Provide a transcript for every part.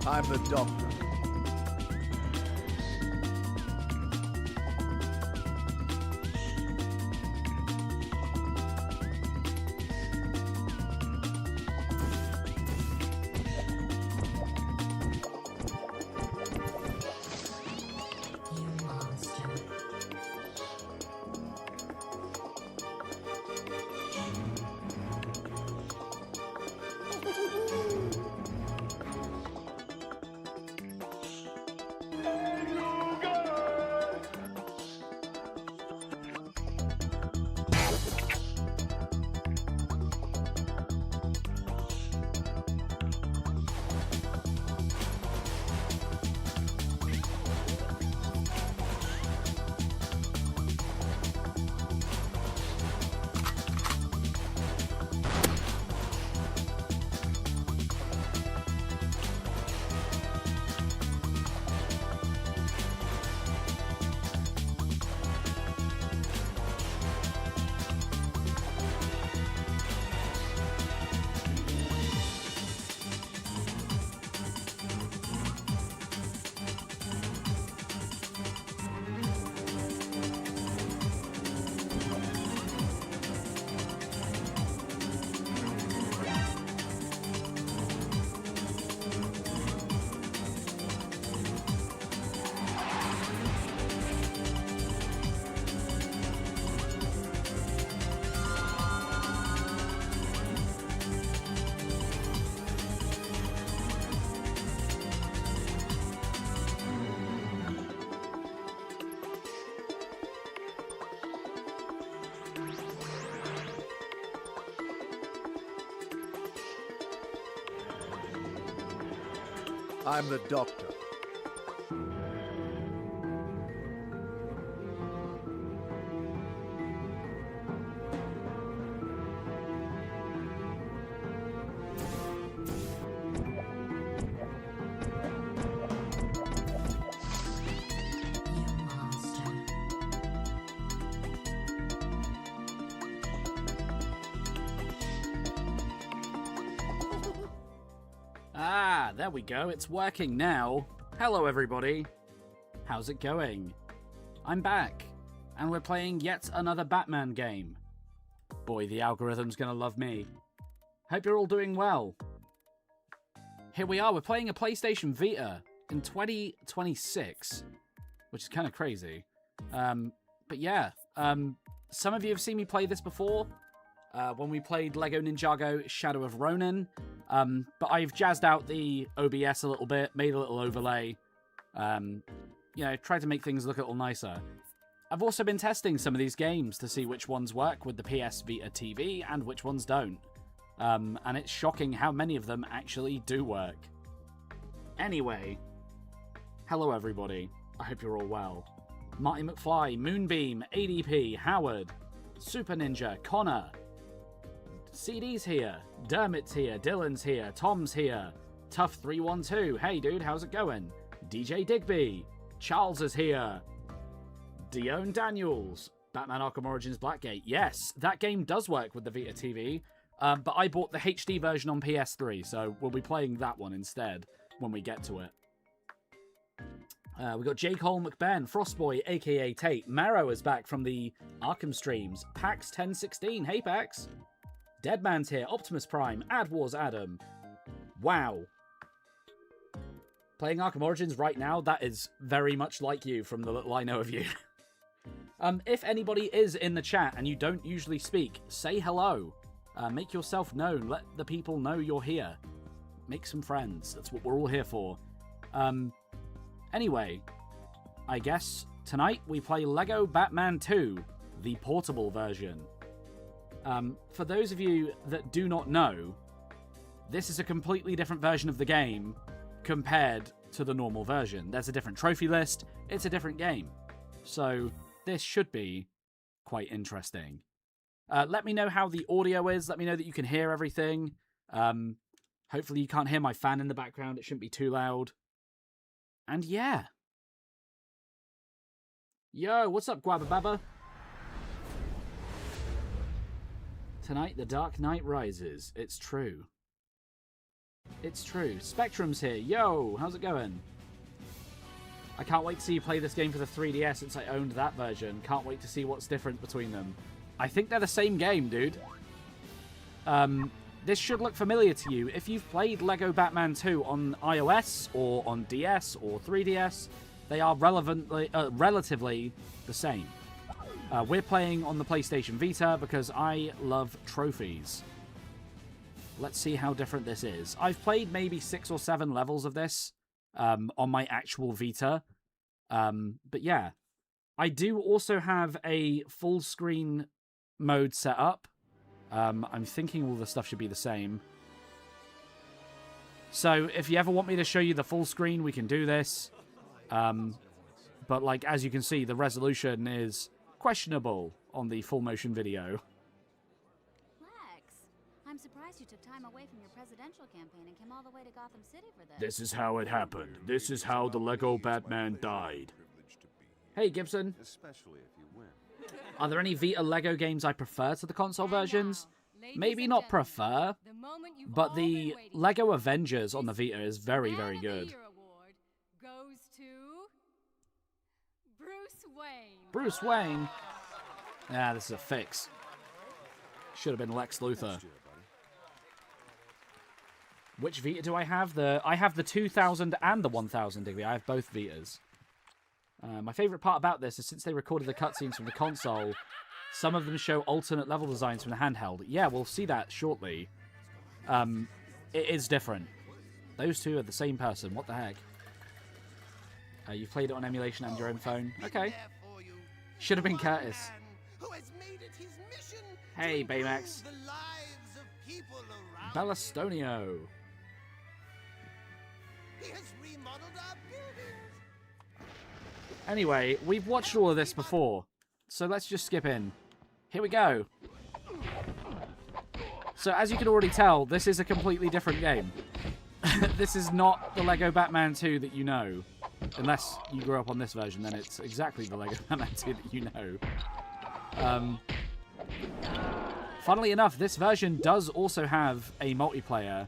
I'm the doctor. I'm the doctor. Ah, there we go. It's working now. Hello, everybody. How's it going? I'm back, and we're playing yet another Batman game. Boy, the algorithm's gonna love me. Hope you're all doing well. Here we are. We're playing a PlayStation Vita in 2026, which is kind of crazy. But yeah, some of you have seen me play this before. When we played Lego Ninjago Shadow of Ronin. But I've jazzed out the OBS a little bit, made a little overlay, tried to make things look a little nicer. I've also been testing some of these games to see which ones work with the PS Vita TV and which ones don't. And it's shocking how many of them actually do work. Anyway, hello everybody. I hope you're all well. Marty McFly, Moonbeam, ADP, Howard, Super Ninja, Connor, CD's here, Dermot's here, Dylan's here, Tom's here, Tough312, hey dude, how's it going? DJ Digby, Charles is here, Dione Daniels, Batman Arkham Origins Blackgate. Yes, that game does work with the Vita TV, but I bought the HD version on PS3, so we'll be playing that one instead when we get to it. We got J. Cole McBain, Frostboy, aka Tate, Marrow is back from the Arkham streams, Pax1016, hey Pax. Deadman's here, Optimus Prime, AdWars Adam. Wow. Playing Arkham Origins right now, that is very much like you from the little I know of you. If anybody is in the chat and you don't usually speak, say hello. Make yourself known. Let the people know you're here. Make some friends. That's what we're all here for. Anyway, I guess tonight we play Lego Batman 2, the portable version. For those of you that do not know, this is a completely different version of the game compared to the normal version. There's a different trophy list, it's a different game. So this should be quite interesting. Let me know how the audio is, let me know that you can hear everything. Hopefully you can't hear my fan in the background, it shouldn't be too loud. And yeah. Yo, what's up, Guabba Baba? Tonight, the Dark Knight rises. It's true. It's true. Spectrum's here. Yo, how's it going? I can't wait to see you play this game for the 3DS since I owned that version. Can't wait to see what's different between them. I think they're the same game, dude. This should look familiar to you. If you've played Lego Batman 2 on iOS or on DS or 3DS, they are relatively the same. We're playing on the PlayStation Vita because I love trophies. Let's see how different this is. I've played maybe 6 or 7 levels of this on my actual Vita. But yeah, I do also have a full screen mode set up. I'm thinking all the stuff should be the same. So if you ever want me to show you the full screen, we can do this. But like, as you can see, the resolution is questionable on the full motion video. Lex, I'm surprised you took time away from your presidential campaign and came all the way to Gotham City for this. This is how it happened. This is how the Lego Batman died. Hey, Gibson. Especially if you win. Are there any Vita Lego games I prefer to the console versions? Maybe not prefer, but the Lego Avengers on the Vita is very, very good. Goes to Bruce Wayne. Bruce Wayne? Ah, this is a fix. Should have been Lex Luthor. Which Vita do I have? I have the 2000 and the 1000 degree. I have both Vitas. My favourite part about this is since they recorded the cutscenes from the console, some of them show alternate level designs from the handheld. Yeah, we'll see that shortly. It is different. Those two are the same person. What the heck? You've played it on emulation and your own phone. Okay. Should have been Curtis. Hey, Baymax. Bellastonio. Anyway, we've watched all of this before, so let's just skip in. Here we go. So as you can already tell, this is a completely different game. This is not the Lego Batman 2 that you know. Unless you grew up on this version, then it's exactly the Lego Batman 2 that you know. Funnily enough, this version does also have a multiplayer,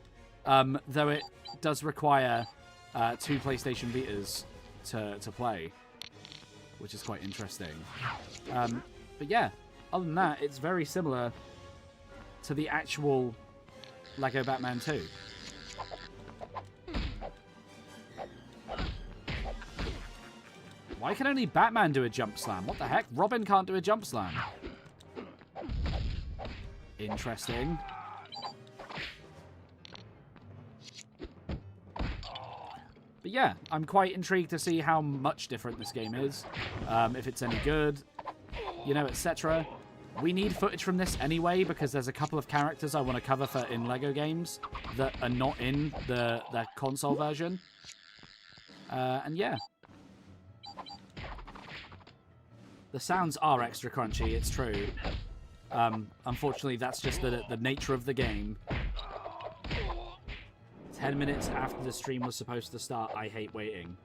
though it does require 2 PlayStation Vitas to play, which is quite interesting. But yeah, other than that, it's very similar to the actual Lego Batman 2. Why can only Batman do a jump slam? What the heck? Robin can't do a jump slam. Interesting. But yeah, I'm quite intrigued to see how much different this game is. If it's any good, you know, etc. We need footage from this anyway, because there's a couple of characters I want to cover for in Lego games that are not in the console version. And yeah. The sounds are extra crunchy, it's true. Unfortunately, that's just the nature of the game. 10 minutes after the stream was supposed to start, I hate waiting.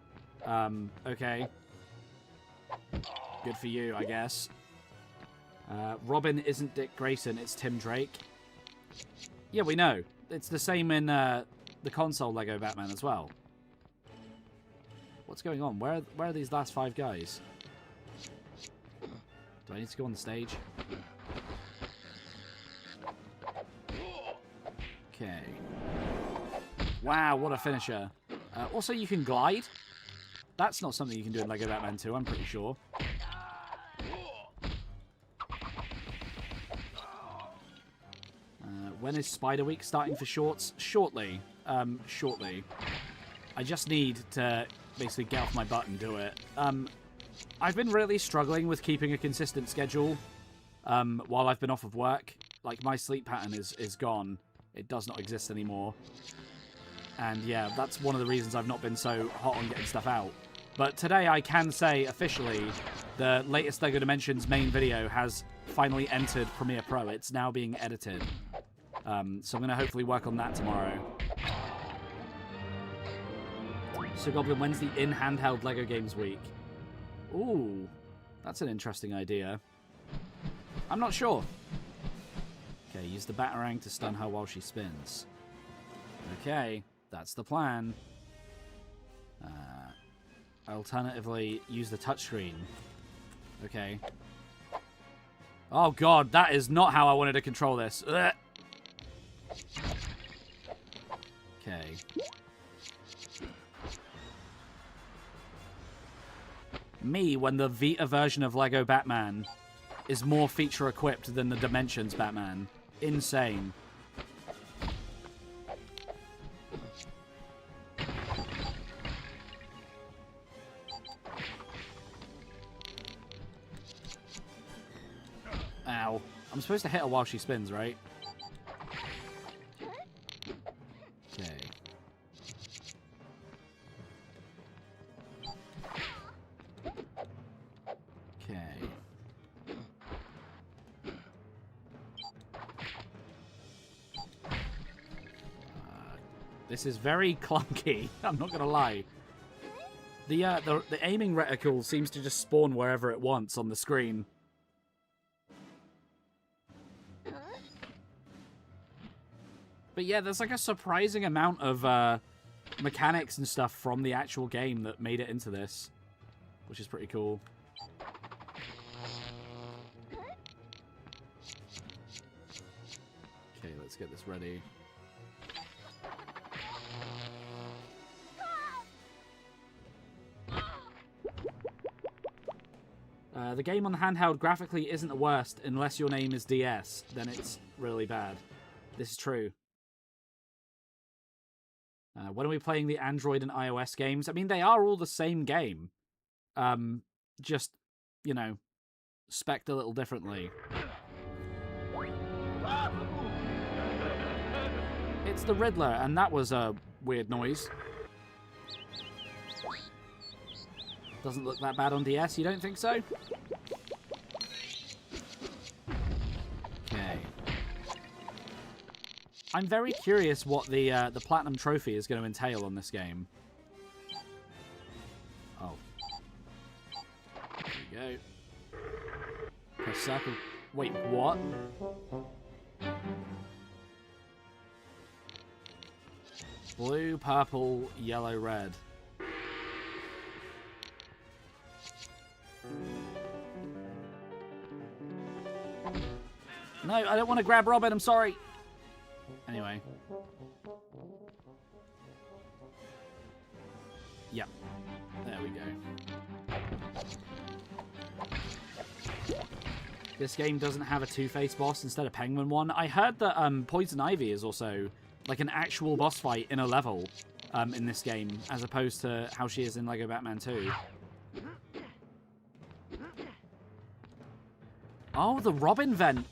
Okay. Good for you, I guess. Robin isn't Dick Grayson, it's Tim Drake. Yeah, we know. It's the same in the console Lego Batman as well. What's going on? Where are these last 5 guys? Do I need to go on the stage? Okay. Wow, what a finisher. Also, you can glide. That's not something you can do in Lego Batman 2, I'm pretty sure. When is Spider Week starting for shorts? Shortly. Shortly. I just need to basically get off my butt and do it. I've been really struggling with keeping a consistent schedule while I've been off of work. Like, my sleep pattern is gone. It does not exist anymore. And yeah, that's one of the reasons I've not been so hot on getting stuff out. But today I can say officially the latest LEGO Dimensions main video has finally entered Premiere Pro. It's now being edited. So I'm going to hopefully work on that tomorrow. So Goblin, when's the in-handheld LEGO Games Week? Ooh, that's an interesting idea. I'm not sure. Okay, use the Batarang to stun her while she spins. Okay, that's the plan. Alternatively, use the touchscreen. Okay. Oh god, that is not how I wanted to control this. Ugh. Okay. Me, when the Vita version of Lego Batman is more feature-equipped than the Dimensions Batman. Insane. Ow. I'm supposed to hit her while she spins, right? Okay. Okay. This is very clunky, I'm not gonna lie. The aiming reticle seems to just spawn wherever it wants on the screen. But yeah, there's like a surprising amount of mechanics and stuff from the actual game that made it into this, which is pretty cool. Okay, let's get this ready. The game on the handheld graphically isn't the worst unless your name is DS, then it's really bad. This is true. When are we playing the Android and iOS games? I mean, they are all the same game. Just, you know, spec'd a little differently. It's the Riddler, and that was a weird noise. Doesn't look that bad on DS, you don't think so? Okay. I'm very curious what the Platinum Trophy is going to entail on this game. Oh. There we go. Press circle. Wait, what? Blue, purple, yellow, red. No, I don't want to grab Robin, I'm sorry. Anyway. Yep. There we go. This game doesn't have a Two-Face boss instead of Penguin one. I heard that Poison Ivy is also like an actual boss fight in a level in this game, as opposed to how she is in Lego Batman 2. Oh, the Robin vent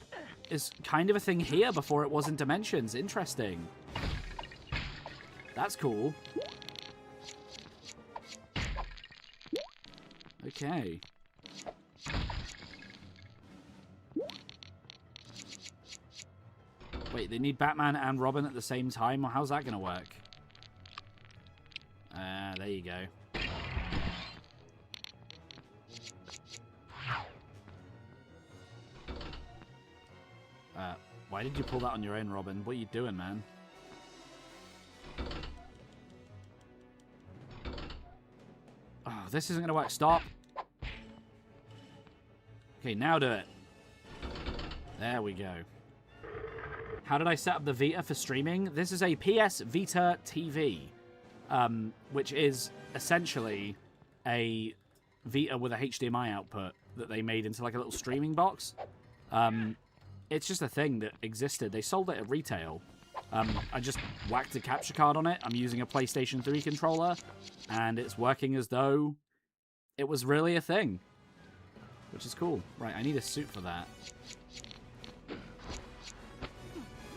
is kind of a thing here before it was in Dimensions. Interesting. That's cool. Okay. Wait, they need Batman and Robin at the same time? Well, how's that going to work? There you go. Why did you pull that on your own, Robin? What are you doing, man? Oh, this isn't going to work. Stop. Okay, now do it. There we go. How did I set up the Vita for streaming? This is a PS Vita TV, which is essentially a Vita with a HDMI output that they made into like a little streaming box. It's just a thing that existed. They sold it at retail. I just whacked a capture card on it. I'm using a PlayStation 3 controller, and it's working as though it was really a thing, which is cool. Right, I need a suit for that.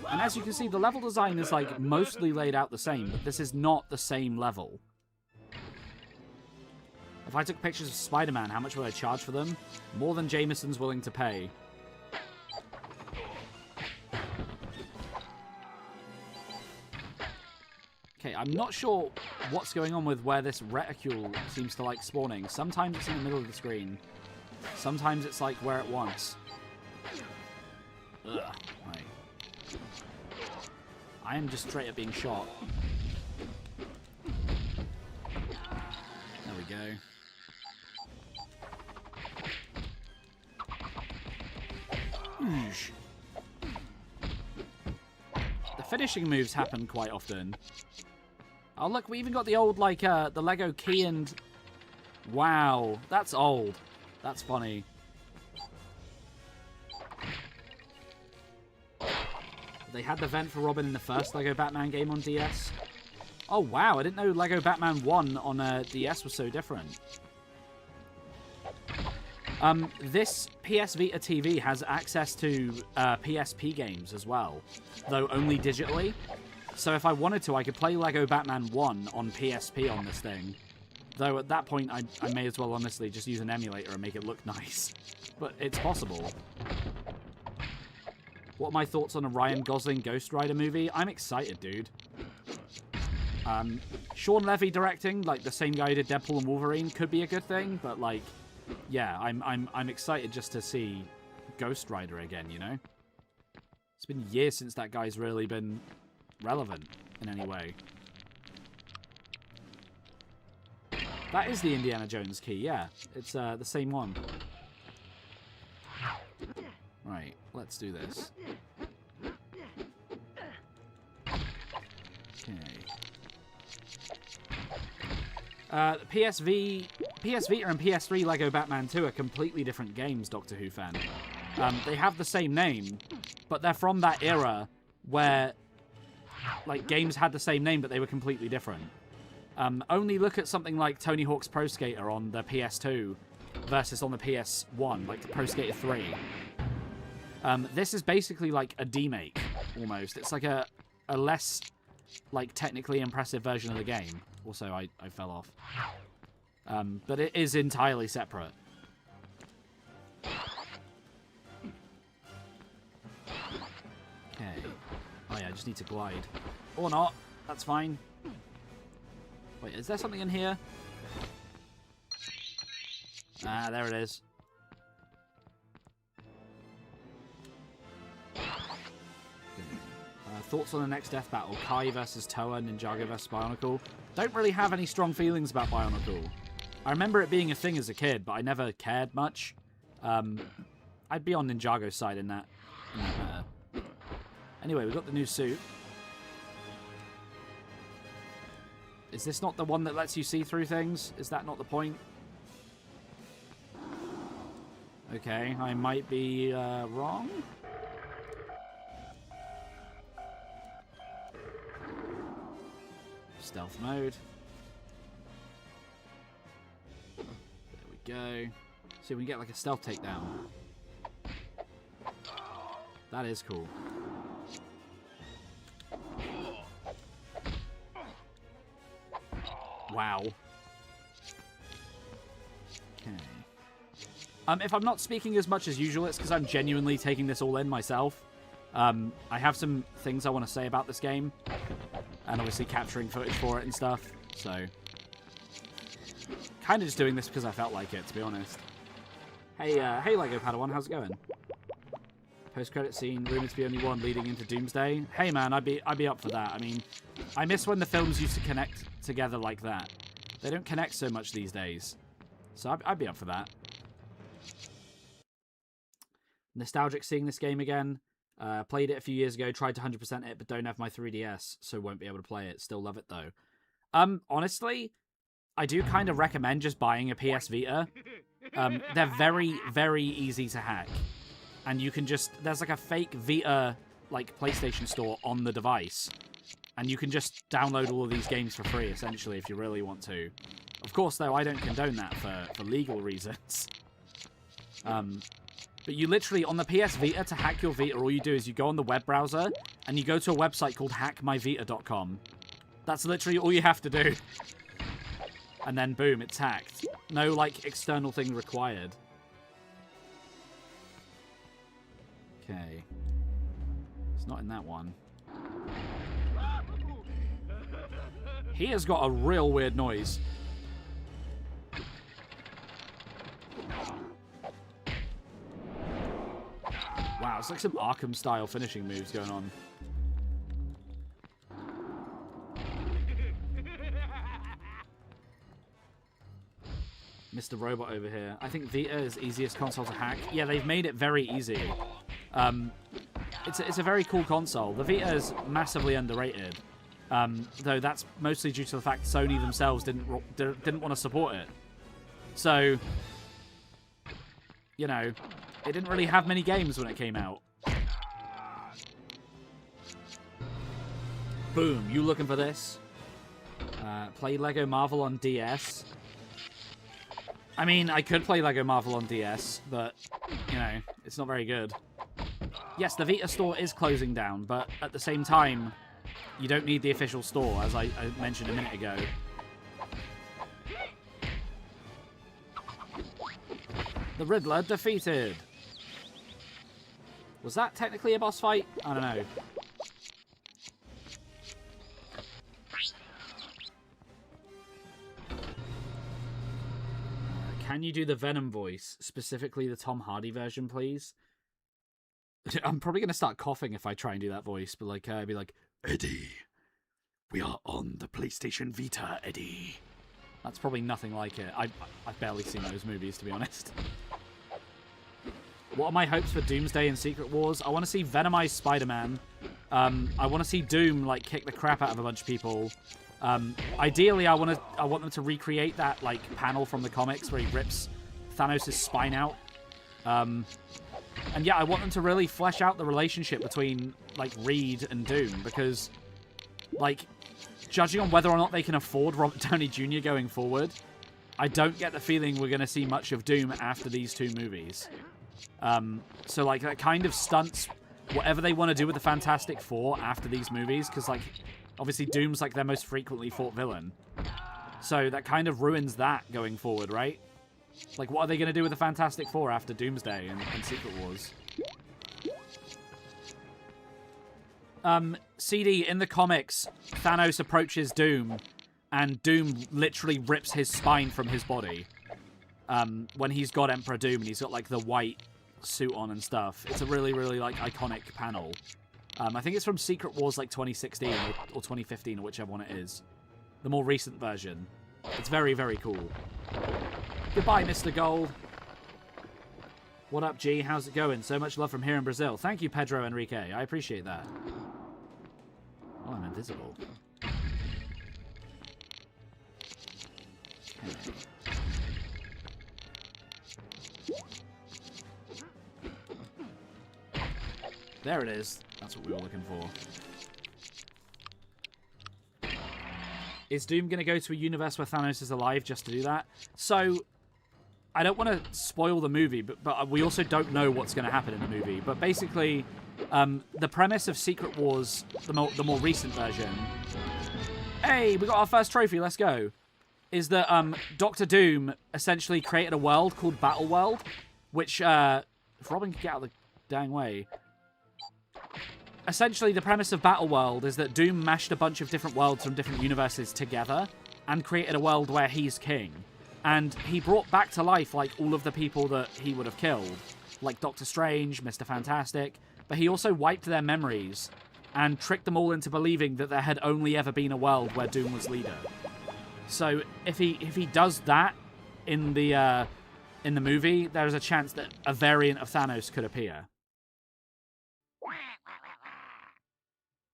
And as you can see, the level design is like mostly laid out the same, but this is not the same level. If I took pictures of Spider-Man, how much would I charge for them? More than Jameson's willing to pay. Okay, I'm not sure what's going on with where this reticule seems to like spawning. Sometimes it's in the middle of the screen. Sometimes it's like where it wants. Ugh. Right. I am just straight up being shot. There we go. Oosh. The finishing moves happen quite often. Oh, look, we even got the old, like, the Lego key and... Wow, that's old. That's funny. They had the vent for Robin in the first Lego Batman game on DS. Oh, wow, I didn't know Lego Batman 1 on DS was so different. This PS Vita TV has access to PSP games as well, though only digitally. So if I wanted to, I could play Lego Batman 1 on PSP on this thing. Though at that point, I may as well honestly just use an emulator and make it look nice. But it's possible. What are my thoughts on a Ryan Gosling Ghost Rider movie? I'm excited, dude. Sean Levy directing, like the same guy who did Deadpool and Wolverine, could be a good thing, but like, yeah, I'm excited just to see Ghost Rider again, you know? It's been years since that guy's really been relevant in any way. That is the Indiana Jones key, yeah. It's the same one. Right, let's do this. Okay. PS Vita and PS3 Lego Batman 2 are completely different games, Doctor Who fan. They have the same name, but they're from that era where like games had the same name, but they were completely different. Only look at something like Tony Hawk's Pro Skater on the PS2 versus on the PS1, like the Pro Skater 3. This is basically like a demake, almost. It's like a less, like, technically impressive version of the game. Also, I fell off. But it is entirely separate. Okay. Oh yeah, I just need to glide. Or not. That's fine. Wait, is there something in here? Ah, there it is. Thoughts on the next death battle? Kai versus Toa, Ninjago versus Bionicle. Don't really have any strong feelings about Bionicle. I remember it being a thing as a kid, but I never cared much. I'd be on Ninjago's side in that matter. Anyway, we've got the new suit. Is this not the one that lets you see through things? Is that not the point? Okay, I might be wrong. Stealth mode. There we go. See if we can get like a stealth takedown. That is cool. Wow. Okay. If I'm not speaking as much as usual, it's because I'm genuinely taking this all in myself. I have some things I want to say about this game. And obviously capturing footage for it and stuff. So, kind of just doing this because I felt like it, to be honest. Hey, hey Lego Padawan, how's it going? Post-credit scene, rumored to be only one leading into Doomsday. Hey man, I'd be up for that. I mean, I miss when the films used to connect together like that. They don't connect so much these days. So I'd be up for that. Nostalgic seeing this game again. Played it a few years ago, tried to 100% it, but don't have my 3DS, so won't be able to play it. Still love it, though. Honestly, I do kind of recommend just buying a PS Vita. They're very, very easy to hack. And you can just... There's like a fake Vita, like, PlayStation store on the device. And you can just download all of these games for free, essentially, if you really want to. Of course, though, I don't condone that for legal reasons. But you literally, on the PS Vita, to hack your Vita, all you do is you go on the web browser, and you go to a website called hackmyvita.com. That's literally all you have to do. And then, boom, it's hacked. No, like, external thing required. Okay. It's not in that one. He has got a real weird noise. Wow, it's like some Arkham-style finishing moves going on. Mr. Robot over here. I think Vita is easiest console to hack. Yeah, they've made it very easy. It's a very cool console. The Vita is massively underrated. Though that's mostly due to the fact Sony themselves didn't want to support it. So, you know, it didn't really have many games when it came out. Boom, you looking for this? Play Lego Marvel on DS. I mean, I could play Lego Marvel on DS, but, you know, it's not very good. Yes, the Vita store is closing down, but at the same time, you don't need the official store, as I mentioned a minute ago. The Riddler defeated. Was that technically a boss fight? I don't know. Can you do the Venom voice, specifically the Tom Hardy version, please? I'm probably going to start coughing if I try and do that voice, but like, I'd be like, Eddie, we are on the PlayStation Vita, Eddie. That's probably nothing like it. I've barely seen those movies, to be honest. What are my hopes for Doomsday and Secret Wars? I want to see Venomized Spider-Man. I want to see Doom, like, kick the crap out of a bunch of people. Ideally, I want them to recreate that, like, panel from the comics where he rips Thanos' spine out. And yeah, I want them to really flesh out the relationship between, like, Reed and Doom, because, like, judging on whether or not they can afford Robert Downey Jr. going forward, I don't get the feeling we're going to see much of Doom after these two movies. So, like, that kind of stunts whatever they want to do with the Fantastic Four after these movies, because, like, obviously Doom's, like, their most frequently fought villain. So that kind of ruins that going forward, right? Like, what are they going to do with the Fantastic Four after Doomsday and Secret Wars? CD, in the comics, Thanos approaches Doom, and Doom literally rips his spine from his body. When he's got Emperor Doom, and he's got, like, the white suit on and stuff. It's a really, really, like, iconic panel. I think it's from Secret Wars, like, 2016 or 2015, or whichever one it is. The more recent version. It's very, very cool. Goodbye, Mr. Gold. What up, G? How's it going? So much love from here in Brazil. Thank you, Pedro Enrique. I appreciate that. Oh, I'm invisible. Okay. There it is. That's what we were looking for. Is Doom going to go to a universe where Thanos is alive just to do that? So, I don't want to spoil the movie, but we also don't know what's going to happen in the movie. But basically, the premise of Secret Wars, the more recent version... Hey, we got our first trophy, let's go. Is that Dr. Doom essentially created a world called Battle World, which, if Robin could get out of the dang way... Essentially, the premise of Battle World is that Doom mashed a bunch of different worlds from different universes together and created a world where he's king. And he brought back to life, like, all of the people that he would have killed. Like Doctor Strange, Mr. Fantastic. But he also wiped their memories and tricked them all into believing that there had only ever been a world where Doom was leader. So, if he does that in the movie, there is a chance that a variant of Thanos could appear.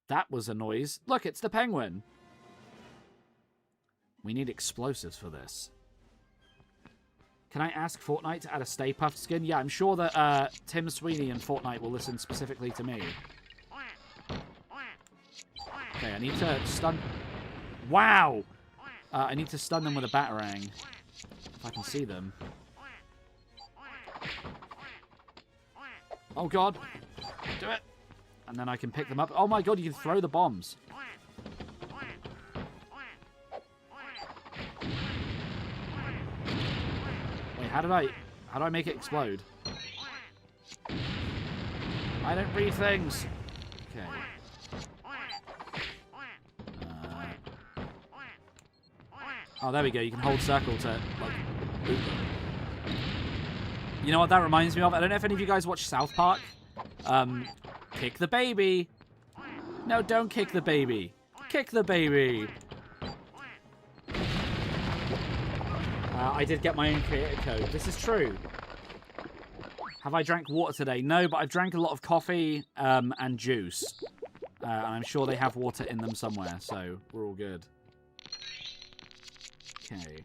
That was a noise. Look, it's the penguin. We need explosives for this. Can I ask Fortnite to add a Stay Puft skin? Yeah, I'm sure that Tim Sweeney and Fortnite will listen specifically to me. Okay, I need to stun... Wow! I need to stun them with a Batarang. If I can see them. Oh, God. Do it. And then I can pick them up. Oh my god, you can throw the bombs. Wait, how do I make it explode? I don't read things. Okay. Oh, there we go. You can hold circle to, like, boot them. You know what that reminds me of? I don't know if any of you guys watch South Park. Kick the baby. No, don't kick the baby. Kick the baby. I did get my own creator code. This is true. Have I drank water today? No, but I've drank a lot of coffee and juice. And I'm sure they have water in them somewhere, so we're all good. Okay.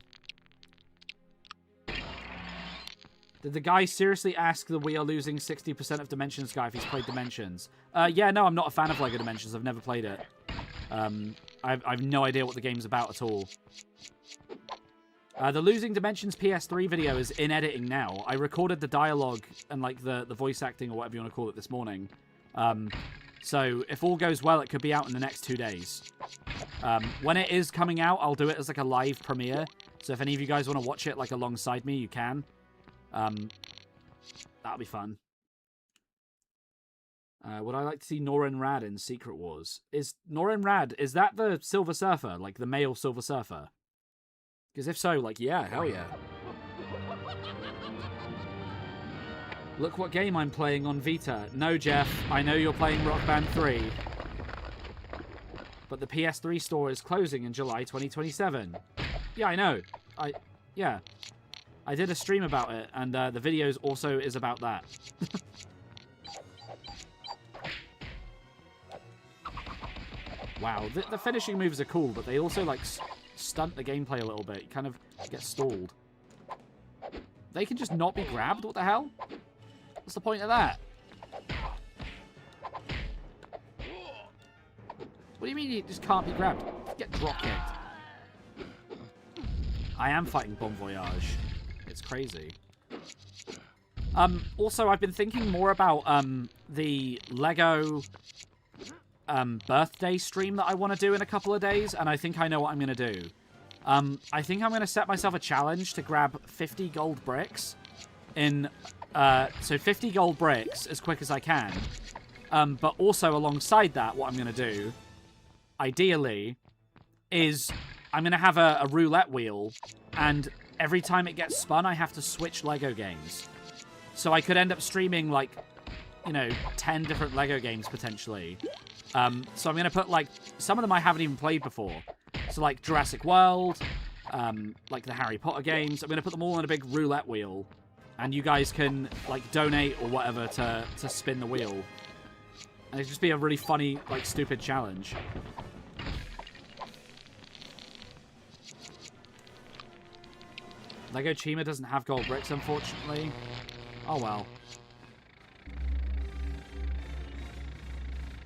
Did the guy seriously ask that we are losing 60% of Dimensions guy if he's played Dimensions? Yeah, no, I'm not a fan of LEGO Dimensions. I've never played it. I've no idea what the game's about at all. The Losing Dimensions PS3 video is in editing now. I recorded the dialogue and like the voice acting or whatever you want to call it this morning. So if all goes well, it could be out in the next 2 days. When it is coming out, I'll do it as like a live premiere. So if any of you guys want to watch it like alongside me, you can. That'll be fun. Would I like to see Norin Rad in Secret Wars? Is Norin Rad, is that the Silver Surfer? Like the male Silver Surfer? Because if so, like, yeah, hell yeah. Look what game I'm playing on Vita. No, Jeff, I know you're playing Rock Band 3. But the PS3 store is closing in July 2027. Yeah, I know. Yeah. I did a stream about it, and the videos also is about that. Wow, the finishing moves are cool, but they also, like, stunt the gameplay a little bit. You kind of get stalled. They can just not be grabbed? What the hell? What's the point of that? What do you mean you just can't be grabbed? Get drop-kicked. I am fighting Bon Voyage. It's crazy. Also, I've been thinking more about the Lego birthday stream that I want to do in a couple of days, and I think I know what I'm going to do. I think I'm going to set myself a challenge to grab 50 gold bricks in... so 50 gold bricks as quick as I can. But also alongside that, what I'm going to do, ideally, is I'm going to have a roulette wheel, and every time it gets spun, I have to switch Lego games. So I could end up streaming, like, you know, 10 different Lego games, potentially. So I'm going to put, like, some of them I haven't even played before. So, like, Jurassic World, like the Harry Potter games. I'm going to put them all on a big roulette wheel. And you guys can, like, donate or whatever to spin the wheel. And it'd just be a really funny, like, stupid challenge. Lego Chima doesn't have gold bricks, unfortunately. Oh, well.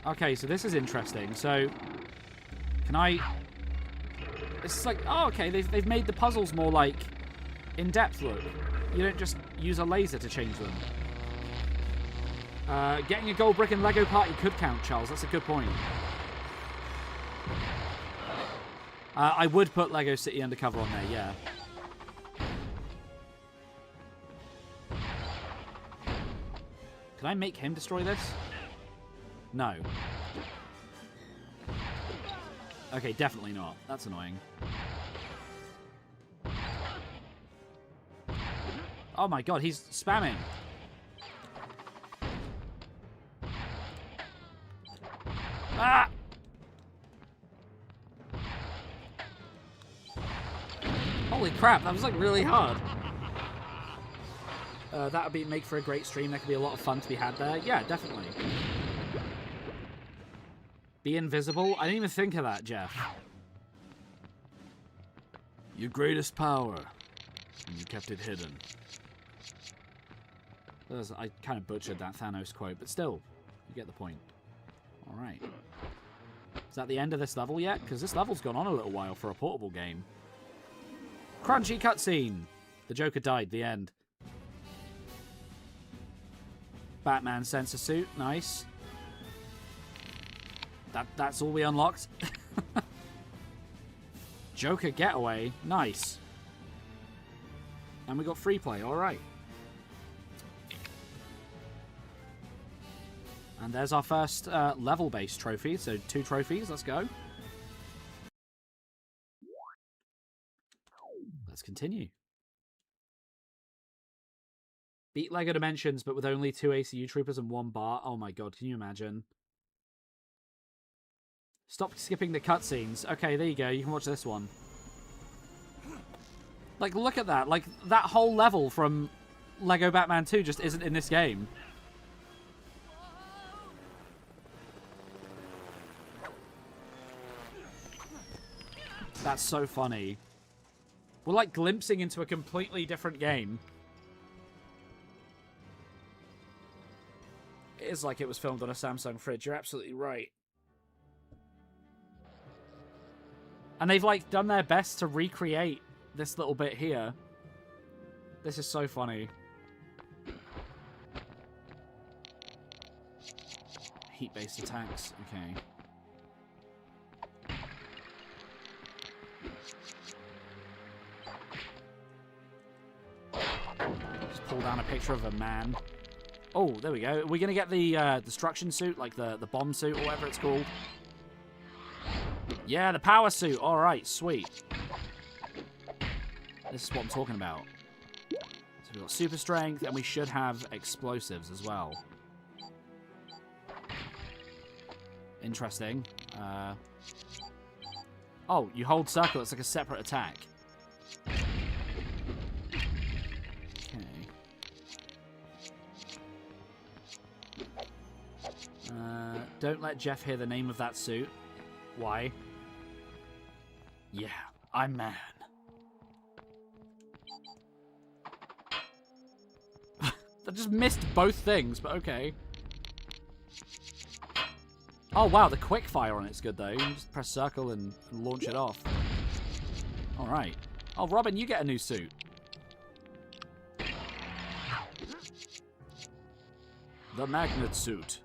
Okay, so this is interesting. So, can I... It's like, oh, okay, they've made the puzzles more, like, in-depth look. You don't just use a laser to change them. Getting a gold brick in Lego Party could count, Charles. That's a good point. I would put Lego City Undercover on there, yeah. Can I make him destroy this? No. Okay, definitely not. That's annoying. Oh my god, he's spamming. Ah! Holy crap, that was like really hard. That would make for a great stream. There could be a lot of fun to be had there. Yeah, definitely. Be invisible? I didn't even think of that, Jeff. Your greatest power. And you kept it hidden. I kind of butchered that Thanos quote, but still, you get the point. Alright. Is that the end of this level yet? Because this level's gone on a little while for a portable game. Crunchy cutscene! The Joker died, the end. Batman sensor suit, nice. That's all we unlocked. Joker getaway, nice. And we got free play, alright. And there's our first level-based trophy, so 2 trophies, let's go. Let's continue. Beat LEGO Dimensions, but with only 2 ACU troopers and 1 bar. Oh my god, can you imagine? Stop skipping the cutscenes. Okay, there you go. You can watch this one. Like, look at that. Like, that whole level from Lego Batman 2 just isn't in this game. That's so funny. We're, like, glimpsing into a completely different game. It is like it was filmed on a Samsung fridge. You're absolutely right. And they've, like, done their best to recreate this little bit here. This is so funny. Heat-based attacks. Okay. Just pull down a picture of a man. Oh, there we go. Are we going to get the destruction suit? Like the bomb suit or whatever it's called? Yeah, the power suit. All right, sweet. This is what I'm talking about. So we've got super strength, and we should have explosives as well. Interesting. Oh, you hold circle. It's like a separate attack. Okay. Don't let Jeff hear the name of that suit. Why? Yeah, I'm man. That just missed both things, but okay. Oh, wow, the quick fire on it's good, though. You can just press circle and launch it off. All right. Oh, Robin, you get a new suit. The magnet suit.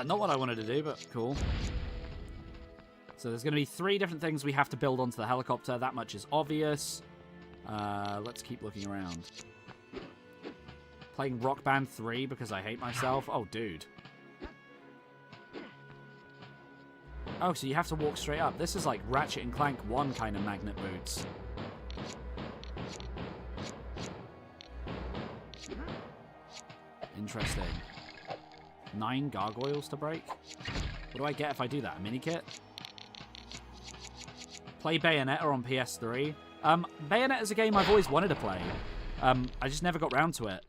Not what I wanted to do, but cool. So there's going to be 3 different things we have to build onto the helicopter. That much is obvious. Let's keep looking around. Playing Rock Band 3 because I hate myself. Oh, dude. Oh, so you have to walk straight up. This is like Ratchet and Clank 1 kind of magnet boots. Interesting. 9 gargoyles to break? What do I get if I do that? A mini kit? Play Bayonetta on PS3. Bayonetta is a game I've always wanted to play. I just never got round to it.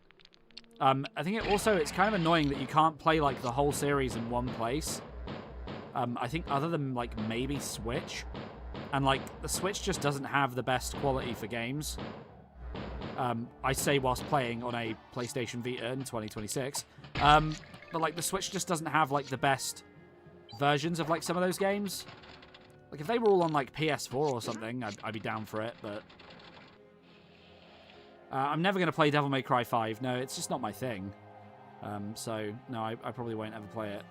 I think it's kind of annoying that you can't play like the whole series in one place. I think other than like maybe Switch. And like the Switch just doesn't have the best quality for games. I say whilst playing on a PlayStation Vita in 2026. But like the Switch just doesn't have like the best versions of like some of those games. Like if they were all on like PS4 or something, I'd be down for it, but I'm never going to play Devil May Cry 5. No, it's just not my thing. So no, I probably won't ever play it.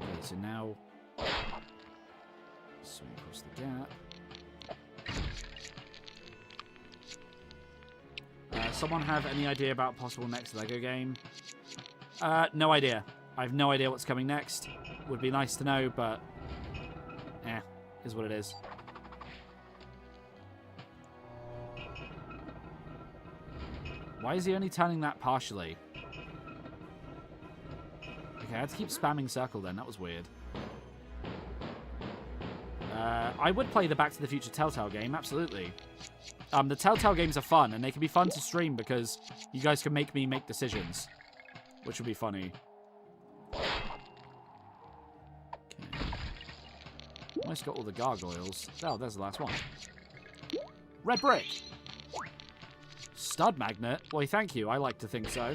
Okay, so now swing across the gap. Someone have any idea about possible next LEGO game? No idea. I have no idea what's coming next. Would be nice to know, but is what it is. Why is he only turning that partially? Okay, I had to keep spamming circle then. That was weird. I would play the Back to the Future Telltale game, absolutely. The Telltale games are fun, and they can be fun to stream because you guys can make me make decisions, which would be funny. Okay. Almost got all the gargoyles. Oh, there's the last one. Red brick! Stud magnet? Why, thank you. I like to think so.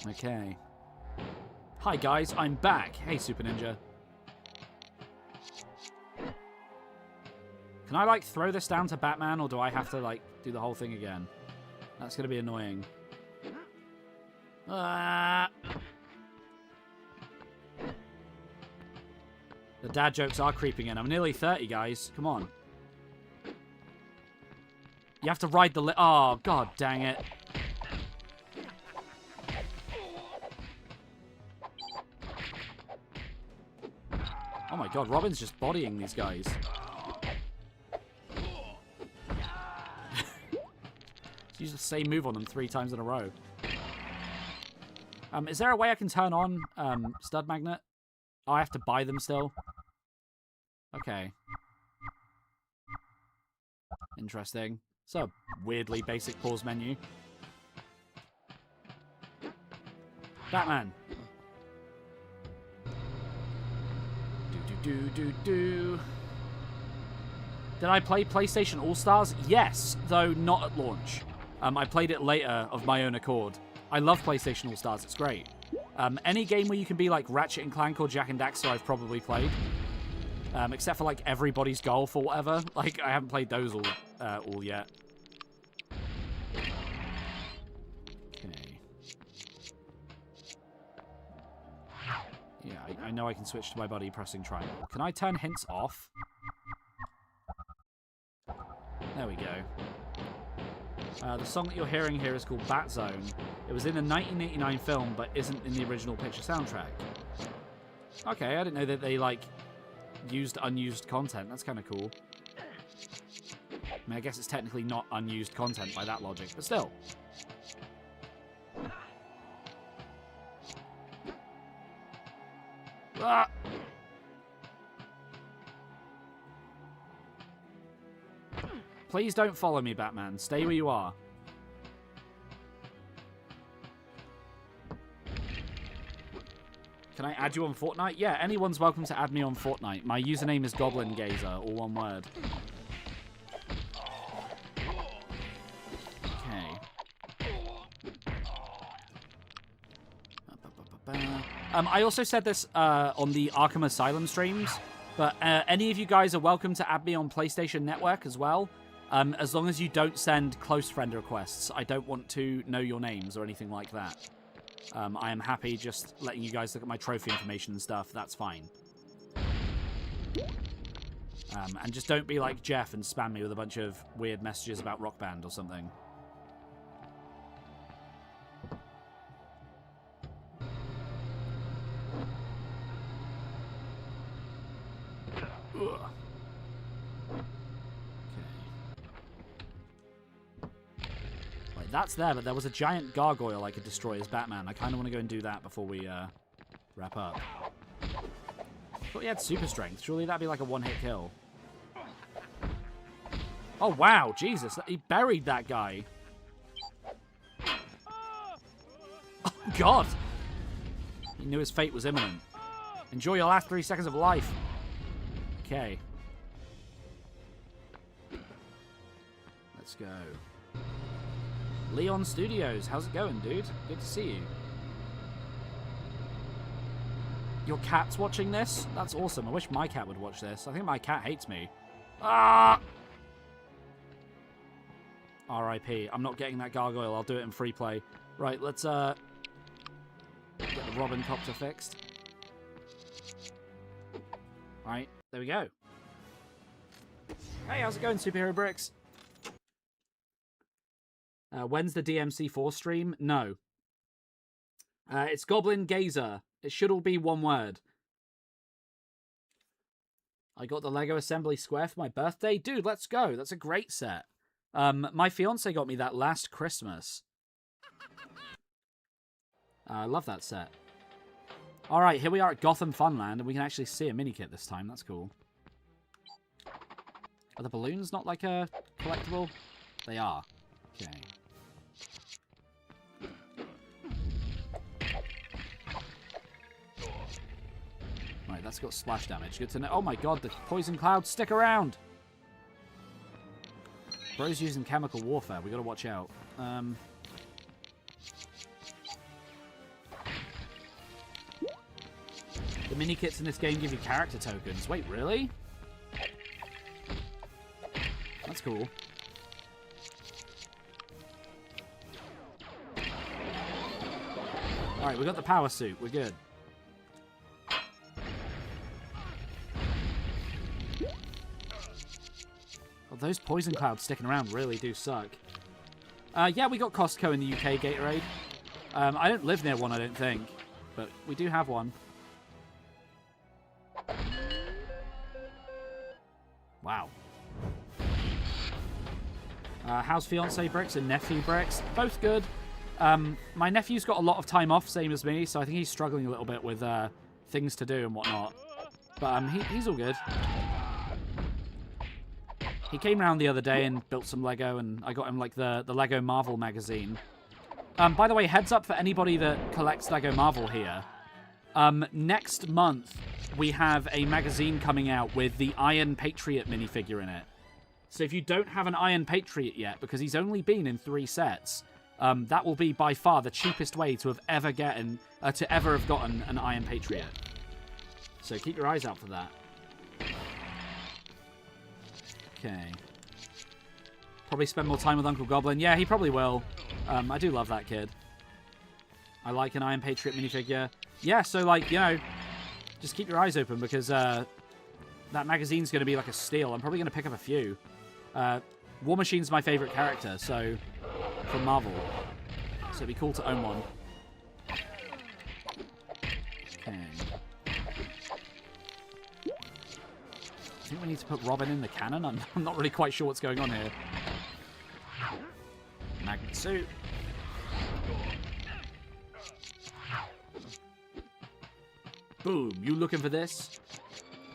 Okay. Hi, guys. I'm back. Hey, Super Ninja. Can I, like, throw this down to Batman, or do I have to, like, do the whole thing again? That's going to be annoying. The dad jokes are creeping in. I'm nearly 30, guys. Come on. You have to ride the oh, god dang it. Oh my god, Robin's just bodying these guys. Use the same move on them 3 times in a row. Is there a way I can turn on stud magnet? Oh, I have to buy them still? Okay. Interesting. It's a weirdly basic pause menu. Batman. Do. Did I play PlayStation All-Stars? Yes, though not at launch. I played it later of my own accord. I love PlayStation All-Stars, it's great. Any game where you can be like Ratchet and Clank or Jak and Daxter I've probably played. Except for like Everybody's Golf or whatever. Like, I haven't played those all yet. Okay. Yeah, I know I can switch to my buddy pressing triangle. Can I turn hints off? There we go. The song that you're hearing here is called Bat Zone. It was in a 1989 film, but isn't in the original picture soundtrack. Okay, I didn't know that they, like, used unused content. That's kind of cool. I mean, I guess it's technically not unused content by that logic, but still. Ah! Please don't follow me, Batman. Stay where you are. Can I add you on Fortnite? Yeah, anyone's welcome to add me on Fortnite. My username is GoblinGazer, all one word. Okay. I also said this on the Arkham Asylum streams, but any of you guys are welcome to add me on PlayStation Network as well. As long as you don't send close friend requests. I don't want to know your names or anything like that. I am happy just letting you guys look at my trophy information and stuff. That's fine. And just don't be like Jeff and spam me with a bunch of weird messages about Rock Band or something. Ugh. That's there, but there was a giant gargoyle I could destroy as Batman. I kind of want to go and do that before we wrap up. I thought he had super strength. Surely that'd be like a one-hit kill. Oh, wow. Jesus. He buried that guy. Oh, God. He knew his fate was imminent. Enjoy your last 3 seconds of life. Okay. Let's go. Leon Studios, how's it going, dude? Good to see you. Your cat's watching this? That's awesome. I wish my cat would watch this. I think my cat hates me. Ah! R.I.P. I'm not getting that gargoyle. I'll do it in free play. Right, let's get the Robin copter fixed. Right, there we go. Hey, how's it going, Superhero Bricks? When's the DMC4 stream? No. It's Goblin Gazer. It should all be one word. I got the Lego Assembly Square for my birthday. Dude, let's go. That's a great set. My fiance got me that last Christmas. I love that set. Alright, here we are at Gotham Funland, and we can actually see a mini-kit this time. That's cool. Are the balloons not like a collectible? They are. Okay. Right, that's got splash damage. Good to know. Oh my god, the poison clouds stick around! Bro's using chemical warfare. We gotta watch out. The mini-kits in this game give you character tokens. Wait, really? That's cool. Alright, we got the power suit. We're good. Oh, those poison clouds sticking around really do suck. Yeah, we got Costco in the UK, Gatorade. I don't live near one, I don't think. But we do have one. Wow. How's fiance bricks and nephew bricks? Both good. My nephew's got a lot of time off, same as me, so I think he's struggling a little bit with things to do and whatnot. But he's all good. He came round the other day and built some Lego, and I got him like the Lego Marvel magazine. By the way, heads up for anybody that collects Lego Marvel here. Next month, we have a magazine coming out with the Iron Patriot minifigure in it. So if you don't have an Iron Patriot yet, because he's only been in 3 sets, that will be by far the cheapest way to have ever gotten an Iron Patriot. So keep your eyes out for that. Okay. Probably spend more time with Uncle Goblin. Yeah, he probably will. I do love that kid. I like an Iron Patriot minifigure. Yeah, so, like, you know, just keep your eyes open because that magazine's going to be like a steal. I'm probably going to pick up a few. War Machine's my favorite character, so from Marvel. So it'd be cool to own one. Okay. I think we need to put Robin in the cannon. I'm not really quite sure what's going on here. Magnet suit. Boom. You looking for this?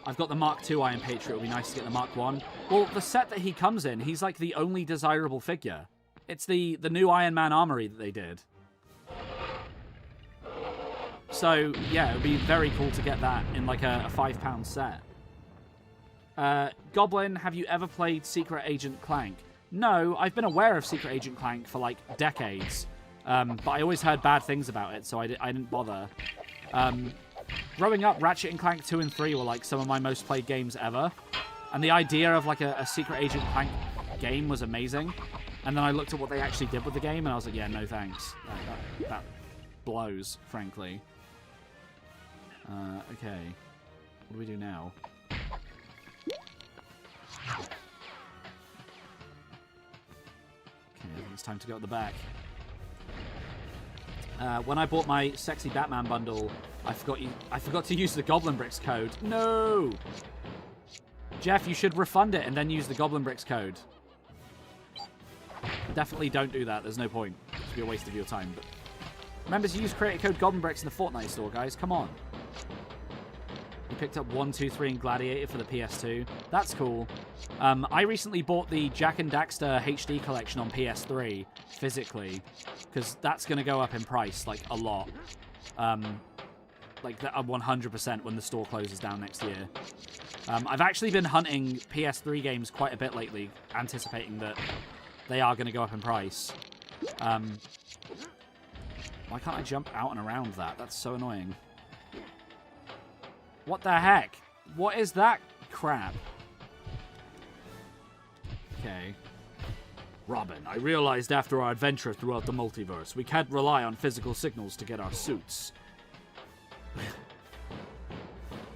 I've got the Mark II Iron Patriot. It'll be nice to get the Mark 1. Well, the set that he comes in, he's like the only desirable figure. It's the new Iron Man armory that they did. So, yeah, it would be very cool to get that in like a £5 set. Goblin, have you ever played Secret Agent Clank? No, I've been aware of Secret Agent Clank for like decades. But I always heard bad things about it, so I didn't bother. Growing up, Ratchet & Clank 2 and 3 were like some of my most played games ever. And the idea of like a Secret Agent Clank game was amazing. And then I looked at what they actually did with the game and I was like, yeah, no thanks. That blows, frankly. Okay. What do we do now? Okay, I think it's time to go at the back. When I bought my Sexy Batman bundle, I forgot to use the GoblinBricks code. No! Jeff, you should refund it and then use the GoblinBricks code. Definitely don't do that. There's no point. It'll be a waste of your time. But remember to use creator code GoblinBricks in the Fortnite store, guys. Come on. You picked up 1, 2, 3 and Gladiator for the PS2. That's cool. I recently bought the Jak and Daxter HD collection on PS3 physically because that's going to go up in price like a lot. Like 100% when the store closes down next year. I've actually been hunting PS3 games quite a bit lately, anticipating that they are going to go up in price. Why can't I jump out and around that? That's so annoying. What the heck? What is that crap? Okay. Robin, I realized after our adventure throughout the multiverse, we can't rely on physical signals to get our suits.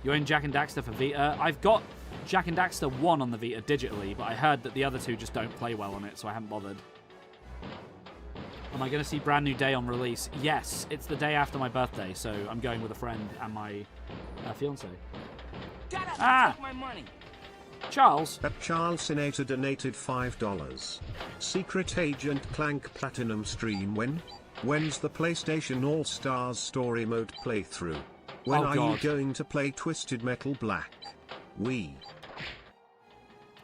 You're in Jak and Daxter for Vita? I've got Jak and Daxter 1 on the Vita digitally, but I heard that the other two just don't play well on it, so I haven't bothered. Am I going to see Brand New Day on release? Yes, it's the day after my birthday, so I'm going with a friend and my fiance. Take my money. Charles? That Charles Senator donated $5. Secret Agent Clank Platinum stream when? When's the PlayStation All-Stars Story Mode playthrough? When are you going to play Twisted Metal Black? Wii.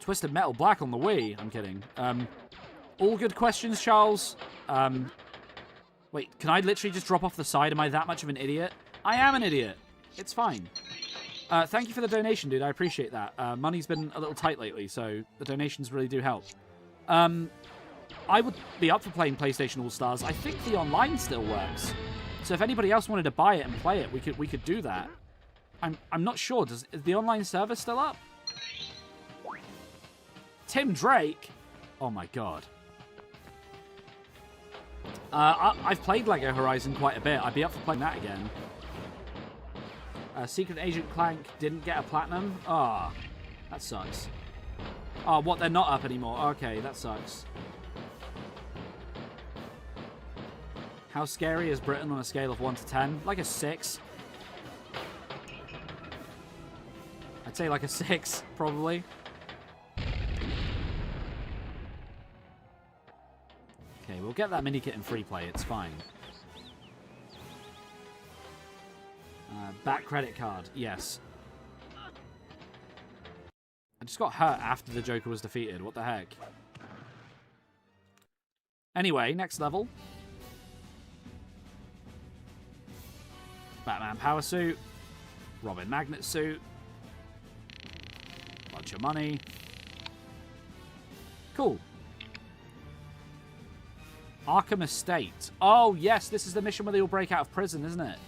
Twisted Metal Black on the Wii? I'm kidding. All good questions, Charles. Wait, can I literally just drop off the side? Am I that much of an idiot? I am an idiot. It's fine. Thank you for the donation, dude. I appreciate that. Money's been a little tight lately, so the donations really do help. I would be up for playing PlayStation All-Stars. I think the online still works. So if anybody else wanted to buy it and play it, we could do that. I'm not sure. Is the online server still up? Tim Drake? Oh my god. I've played Lego Horizon quite a bit. I'd be up for playing that again. Secret Agent Clank didn't get a platinum? Ah, that sucks. Oh, what? They're not up anymore. Okay, that sucks. How scary is Britain on a scale of 1 to 10? Like a 6. I'd say like a 6, probably. Okay, we'll get that mini kit in free play. It's fine. Back credit card. Yes. I just got hurt after the Joker was defeated. What the heck? Anyway, next level. Batman power suit. Robin magnet suit. Bunch of money. Cool. Arkham Estate. Oh, yes, this is the mission where they all break out of prison, isn't it?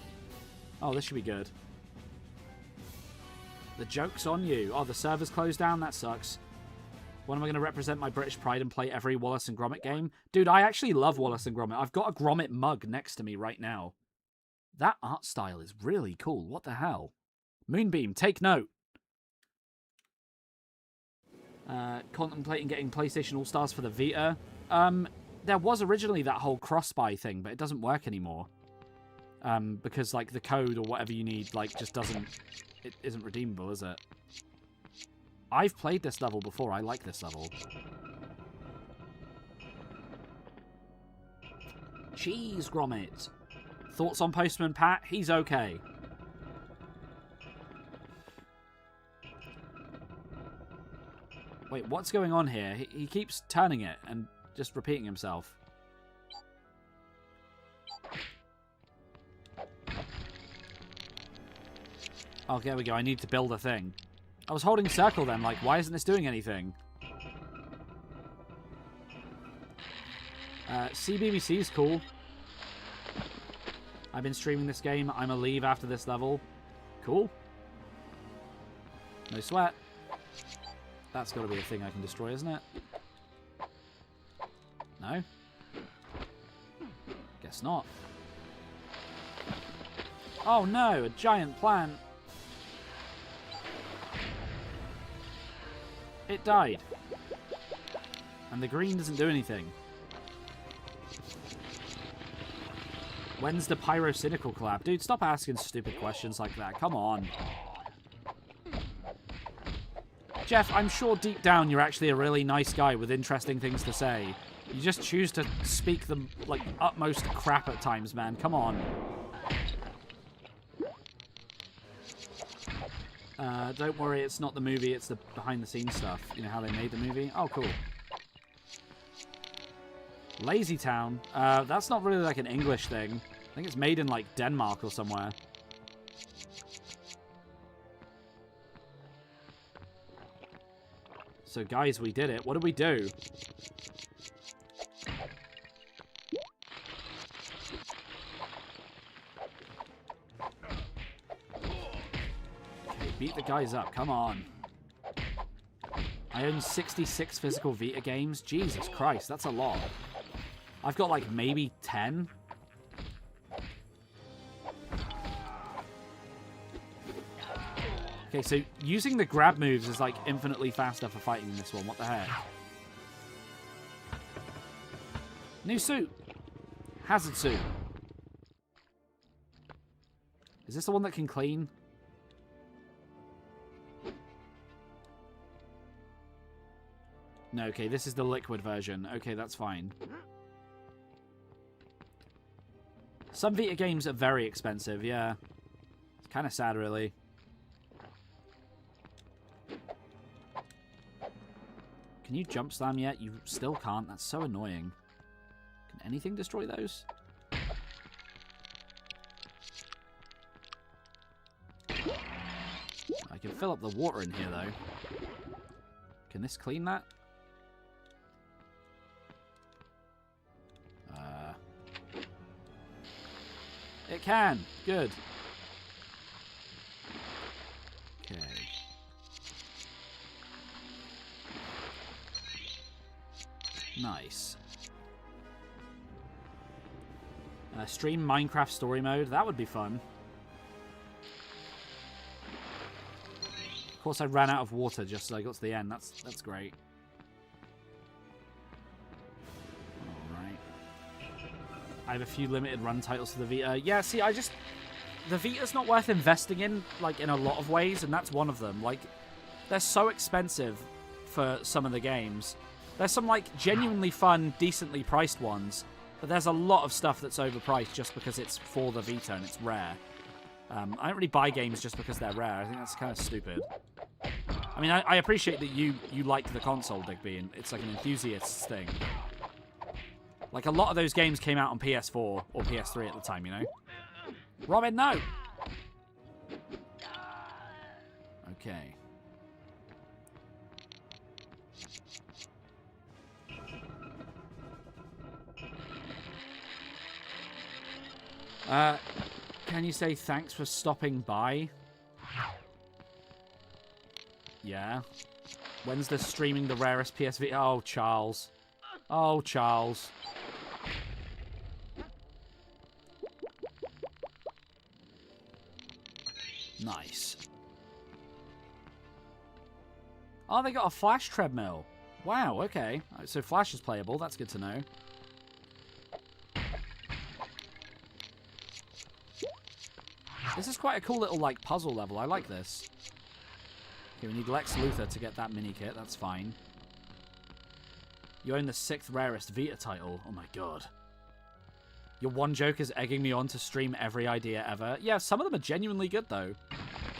Oh, this should be good. The joke's on you. Oh, the server's closed down? That sucks. When am I going to represent my British pride and play every Wallace and Gromit game? Dude, I actually love Wallace and Gromit. I've got a Gromit mug next to me right now. That art style is really cool. What the hell? Moonbeam, take note. Contemplating getting PlayStation All-Stars for the Vita. There was originally that whole cross-buy thing, but it doesn't work anymore. Because, like, the code or whatever you need, like, just doesn't... It isn't redeemable, is it? I've played this level before. I like this level. Cheese Gromit. Thoughts on Postman Pat? He's okay. Wait, what's going on here? He keeps turning it and just repeating himself. Oh, there we go. I need to build a thing. I was holding circle then, like, why isn't this doing anything? CBBC is cool. I've been streaming this game. I'm gonna leave after this level. Cool. No sweat. That's got to be a thing I can destroy, isn't it? No? Guess not. Oh no, a giant plant. It died. And the green doesn't do anything. When's the Pyrocynical collab? Dude, stop asking stupid questions like that. Come on. Jeff, I'm sure deep down you're actually a really nice guy with interesting things to say. You just choose to speak the, like, utmost crap at times, man. Come on. Don't worry, it's not the movie, it's the behind-the-scenes stuff. You know how they made the movie? Oh, cool. Lazy Town. That's not really like an English thing. I think it's made in, like, Denmark or somewhere. So, guys, we did it. What did we do? Okay, beat the guys up. Come on. I own 66 physical Vita games. Jesus Christ, that's a lot. I've got, like, maybe 10. Okay, so using the grab moves is, like, infinitely faster for fighting in this one. What the heck? New suit. Hazard suit. Is this the one that can clean? No, okay, this is the liquid version. Okay, that's fine. Some Vita games are very expensive, yeah. It's kind of sad, really. Can you jump slam yet? You still can't. That's so annoying. Can anything destroy those? I can fill up the water in here, though. Can this clean that? It can. Good. Okay. Nice. Stream Minecraft story mode. That would be fun. Of course, I ran out of water just as I got to the end. That's great. Alright. I have a few limited run titles for the Vita. Yeah, see, the Vita's not worth investing in, like, in a lot of ways, and that's one of them. Like, they're so expensive for some of the games. There's some, like, genuinely fun, decently priced ones, but there's a lot of stuff that's overpriced just because it's for the Vita and it's rare. I don't really buy games just because they're rare. I think that's kind of stupid. I mean, I appreciate that you like the console, Digby, and it's like an enthusiast's thing. Like, a lot of those games came out on PS4 or PS3 at the time, you know? Robin, no! Okay. Can you say thanks for stopping by? Yeah. When's the streaming the rarest PSV? Oh, Charles. Oh, Charles. Nice. Oh, they got a Flash treadmill. Wow, okay. So Flash is playable. That's good to know. This is quite a cool little, like, puzzle level. I like this. Okay, we need Lex Luthor to get that mini-kit. That's fine. You own the 6th rarest Vita title. Oh, my God. Your one joke is egging me on to stream every idea ever. Yeah, some of them are genuinely good, though.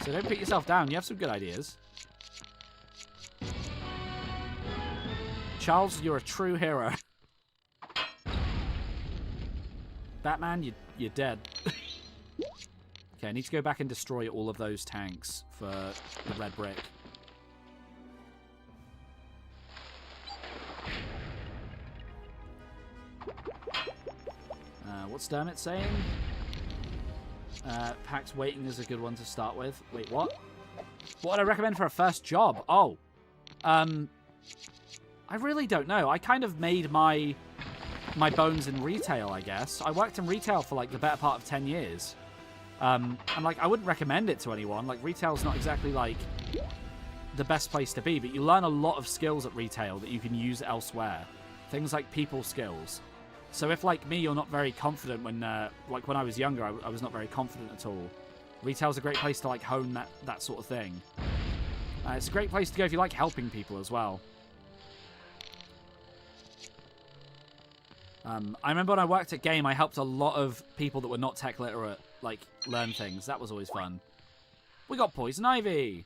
So don't put yourself down. You have some good ideas. Charles, you're a true hero. Batman, you're dead. Okay, I need to go back and destroy all of those tanks for the red brick. What's Dermot saying? PAX waiting is a good one to start with. Wait, what? What would I recommend for a first job? Oh. I really don't know. I kind of made my bones in retail, I guess. I worked in retail for, like, the better part of 10 years. And, like, I wouldn't recommend it to anyone. Like, retail's not exactly, like, the best place to be, but you learn a lot of skills at retail that you can use elsewhere. Things like people skills. So if, like me, you're not very confident when, like, when I was younger, I was not very confident at all. Retail's a great place to, like, hone that sort of thing. It's a great place to go if you like helping people as well. I remember when I worked at Game, I helped a lot of people that were not tech literate, like, learn things. That was always fun. We got Poison Ivy!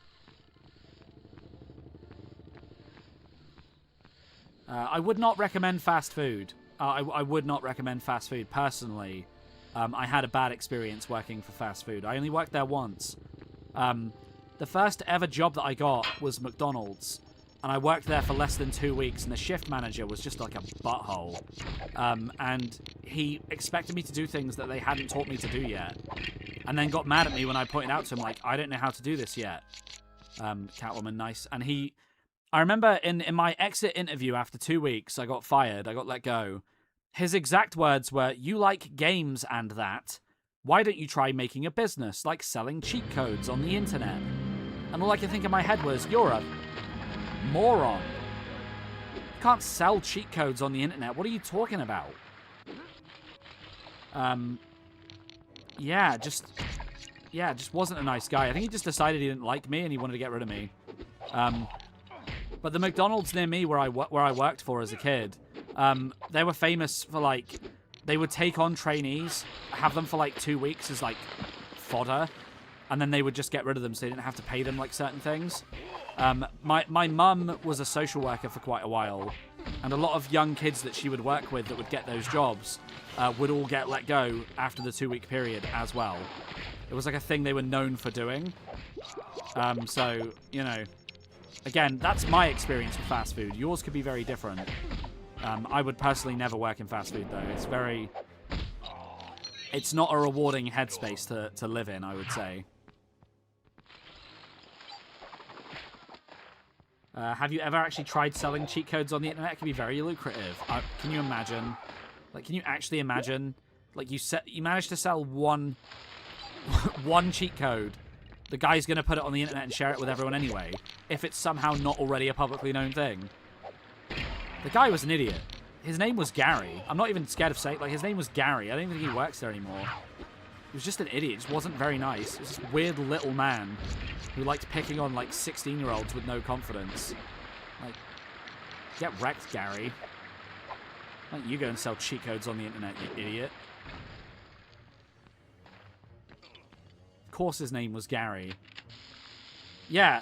I would not recommend fast food. I would not recommend fast food, personally. I had a bad experience working for fast food. I only worked there once. The first ever job that I got was McDonald's. And I worked there for less than 2 weeks, and the shift manager was just like a butthole. And he expected me to do things that they hadn't taught me to do yet. And then got mad at me when I pointed out to him, like, I don't know how to do this yet. Catwoman, nice. And I remember in my exit interview after 2 weeks, I got fired, I got let go. His exact words were, "You like games and that. Why don't you try making a business, like selling cheat codes on the internet?" And all I could think in my head was, you're a moron. You can't sell cheat codes on the internet. What are you talking about? Yeah, just wasn't a nice guy. I think he just decided he didn't like me and he wanted to get rid of me. But the McDonald's near me where I worked for as a kid, they were famous for, like, they would take on trainees, have them for like 2 weeks as, like, fodder, and then they would just get rid of them so they didn't have to pay them, like, certain things. My mum was a social worker for quite a while, and a lot of young kids that she would work with that would get those jobs would all get let go after the 2 week period as well. It was like a thing they were known for doing. So, you know, again, that's my experience with fast food. Yours could be very different. I would personally never work in fast food, though. It's not a rewarding headspace to live in, I would say. Have you ever actually tried selling cheat codes on the internet? It can be very lucrative. Can you imagine? Like, can you actually imagine? Like, you managed to sell one cheat code. The guy's going to put it on the internet and share it with everyone anyway, if it's somehow not already a publicly known thing. The guy was an idiot. His name was Gary. I'm not even scared of saying, like, his name was Gary. I don't even think he works there anymore. He was just an idiot. He just wasn't very nice. He was this weird little man who liked picking on, like, 16-year-olds with no confidence. Like, Get wrecked, Gary. Why don't you go and sell cheat codes on the internet, you idiot? Of course his name was Gary. Yeah,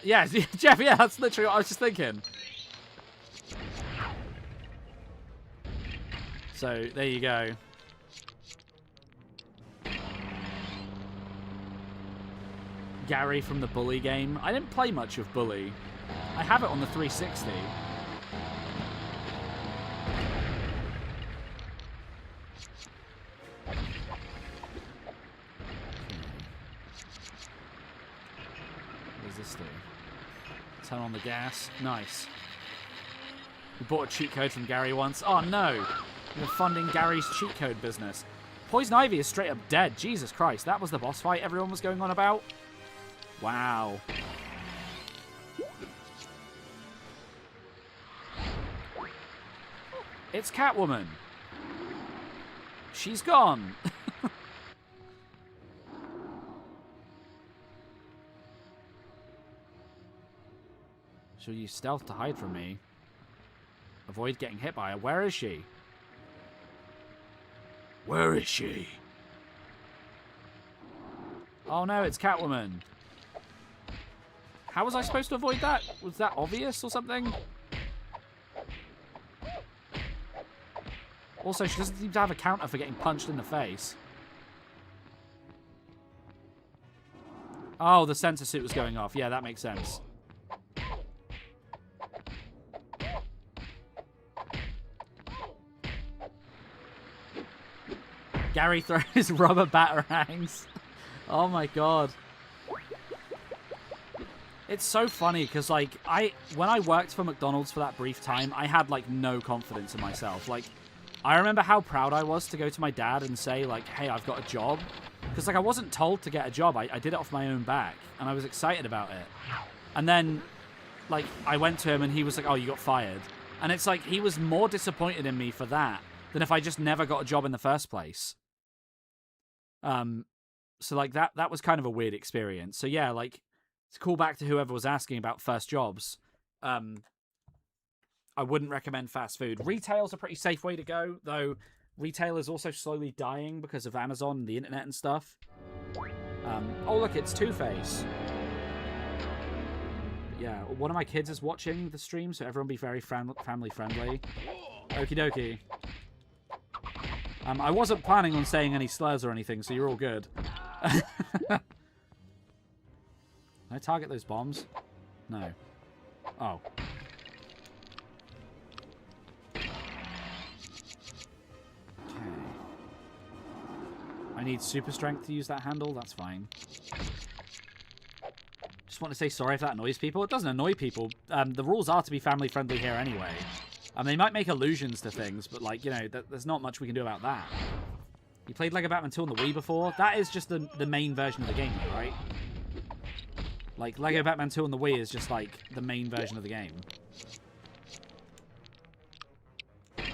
Jeff, yeah, that's literally what I was just thinking. So, there you go. Gary from the Bully game. I didn't play much of Bully. I have it on the 360. What does this do? Turn on the gas. Nice. We bought a cheat code from Gary once. Oh no! We're funding Gary's cheat code business. Poison Ivy is straight up dead. Jesus Christ. That was the boss fight everyone was going on about? Wow. It's Catwoman. She's gone. She'll use stealth to hide from me. Avoid getting hit by her. Where is she? Where is she? Oh no, it's Catwoman. How was I supposed to avoid that? Was that obvious or something? Also, she doesn't seem to have a counter for getting punched in the face. Oh, the sensor suit was going off. Yeah, that makes sense. Gary throws rubber batarangs. Oh my god. It's so funny because, like, when I worked for McDonald's for that brief time, I had, like, no confidence in myself. Like, I remember how proud I was to go to my dad and say, like, hey, I've got a job. Because, like, I wasn't told to get a job. I did it off my own back, and I was excited about it. And then, like, I went to him, and he was like, oh, you got fired. And it's like, he was more disappointed in me for that than if I just never got a job in the first place. So, like, that was kind of a weird experience. So, yeah, like, to call back to whoever was asking about first jobs, I wouldn't recommend fast food. Retail's a pretty safe way to go, though retail is also slowly dying because of Amazon and the internet and stuff. Oh, look, it's Two-Face. Yeah, one of my kids is watching the stream, so everyone be very family-friendly. Okie dokie. I wasn't planning on saying any slurs or anything, so you're all good. Can I target those bombs? No. Oh. I need super strength to use that handle. That's fine. Just want to say sorry if that annoys people. It doesn't annoy people. The rules are to be family friendly here anyway. They might make allusions to things, but, like, you know, there's not much we can do about that. You played Lego Batman 2 on the Wii before? That is just the main version of the game, right? Like, Lego Batman 2 on the Wii is just, like, the main version of the game. I've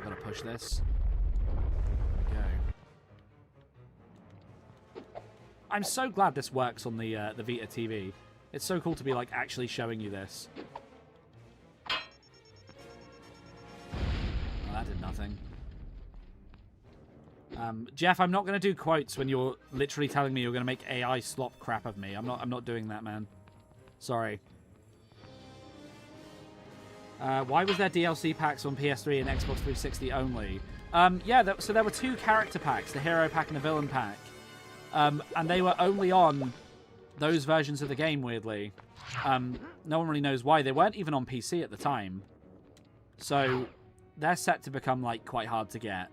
got to push this. There we go. I'm so glad this works on the Vita TV. It's so cool to be, like, actually showing you this. Oh, that did nothing. Jeff, I'm not going to do quotes when you're literally telling me you're going to make AI slop crap of me. I'm not doing that, man. Sorry. Why was there DLC packs on PS3 and Xbox 360 only? Yeah, so there were two character packs, the hero pack and the villain pack. And they were only on those versions of the game, weirdly. No one really knows why. They weren't even on PC at the time. So they're set to become, like, quite hard to get.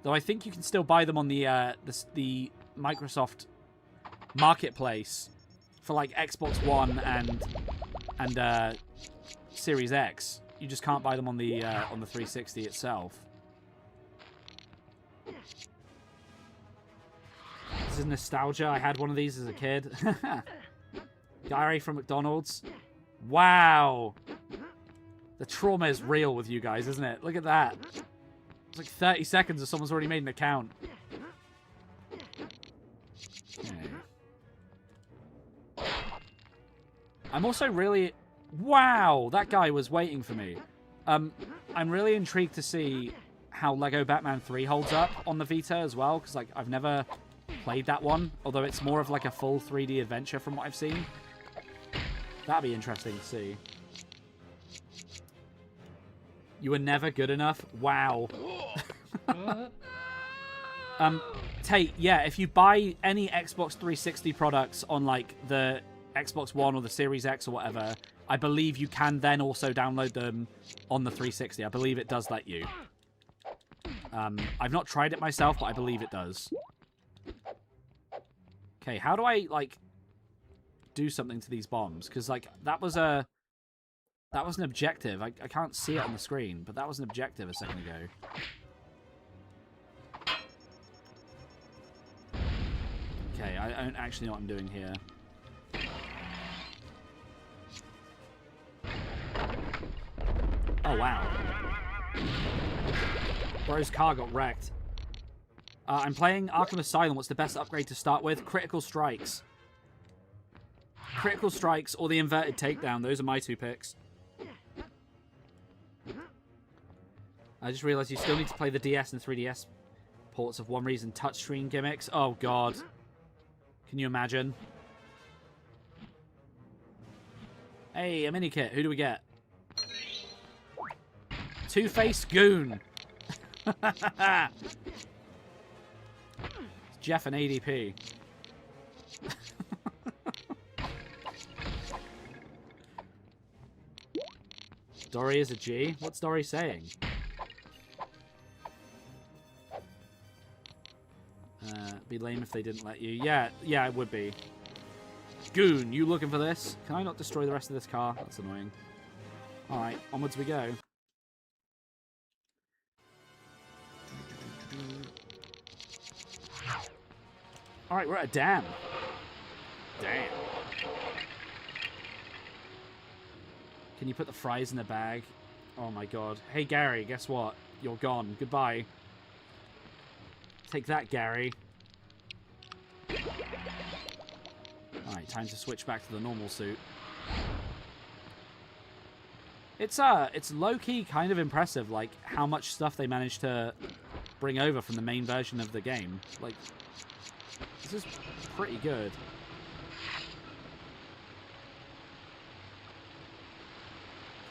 Though I think you can still buy them on the Microsoft Marketplace for, like, Xbox One and Series X. You just can't buy them on the 360 itself. This is nostalgia. I had one of these as a kid. Gary from McDonald's. Wow. The trauma is real with you guys, isn't it? Look at that. It's like 30 seconds and someone's already made an account. Okay. I'm also really Wow, that guy was waiting for me. I'm really intrigued to see how Lego Batman 3 holds up on the Vita as well, because like I've never played that one, although it's more of like a full 3D adventure from what I've seen. That'd be interesting to see. You were never good enough? Wow. Tate, yeah, if you buy any Xbox 360 products on like the Xbox One or the Series X or whatever, I believe you can then also download them on the 360. I believe it does let you. I've not tried it myself, but I believe it does. Okay, how do I, like, do something to these bombs? Because, like, that was an objective. I can't see it on the screen, but that was an objective a second ago. Okay, I don't actually know what I'm doing here. Oh, wow. Bro's car got wrecked. I'm playing Arkham Asylum. What's the best upgrade to start with? Critical Strikes. Critical Strikes or the Inverted Takedown. Those are my two picks. I just realized you still need to play the DS and 3DS ports of One Reason touchscreen gimmicks. Oh, God. Can you imagine? Hey, a mini kit. Who do we get? Two-Face Goon. Jeff and ADP. Dory is a G? What's Dory saying? Be lame if they didn't let you. Yeah, it would be. Goon, you looking for this? Can I not destroy the rest of this car? That's annoying. Alright, onwards we go. Alright, we're at a dam. Damn. Can you put the fries in the bag? Oh my god. Hey Gary, guess what? You're gone. Goodbye. Take that, Gary. Alright, time to switch back to the normal suit. It's low-key kind of impressive, like, how much stuff they managed to bring over from the main version of the game. Like, this is pretty good.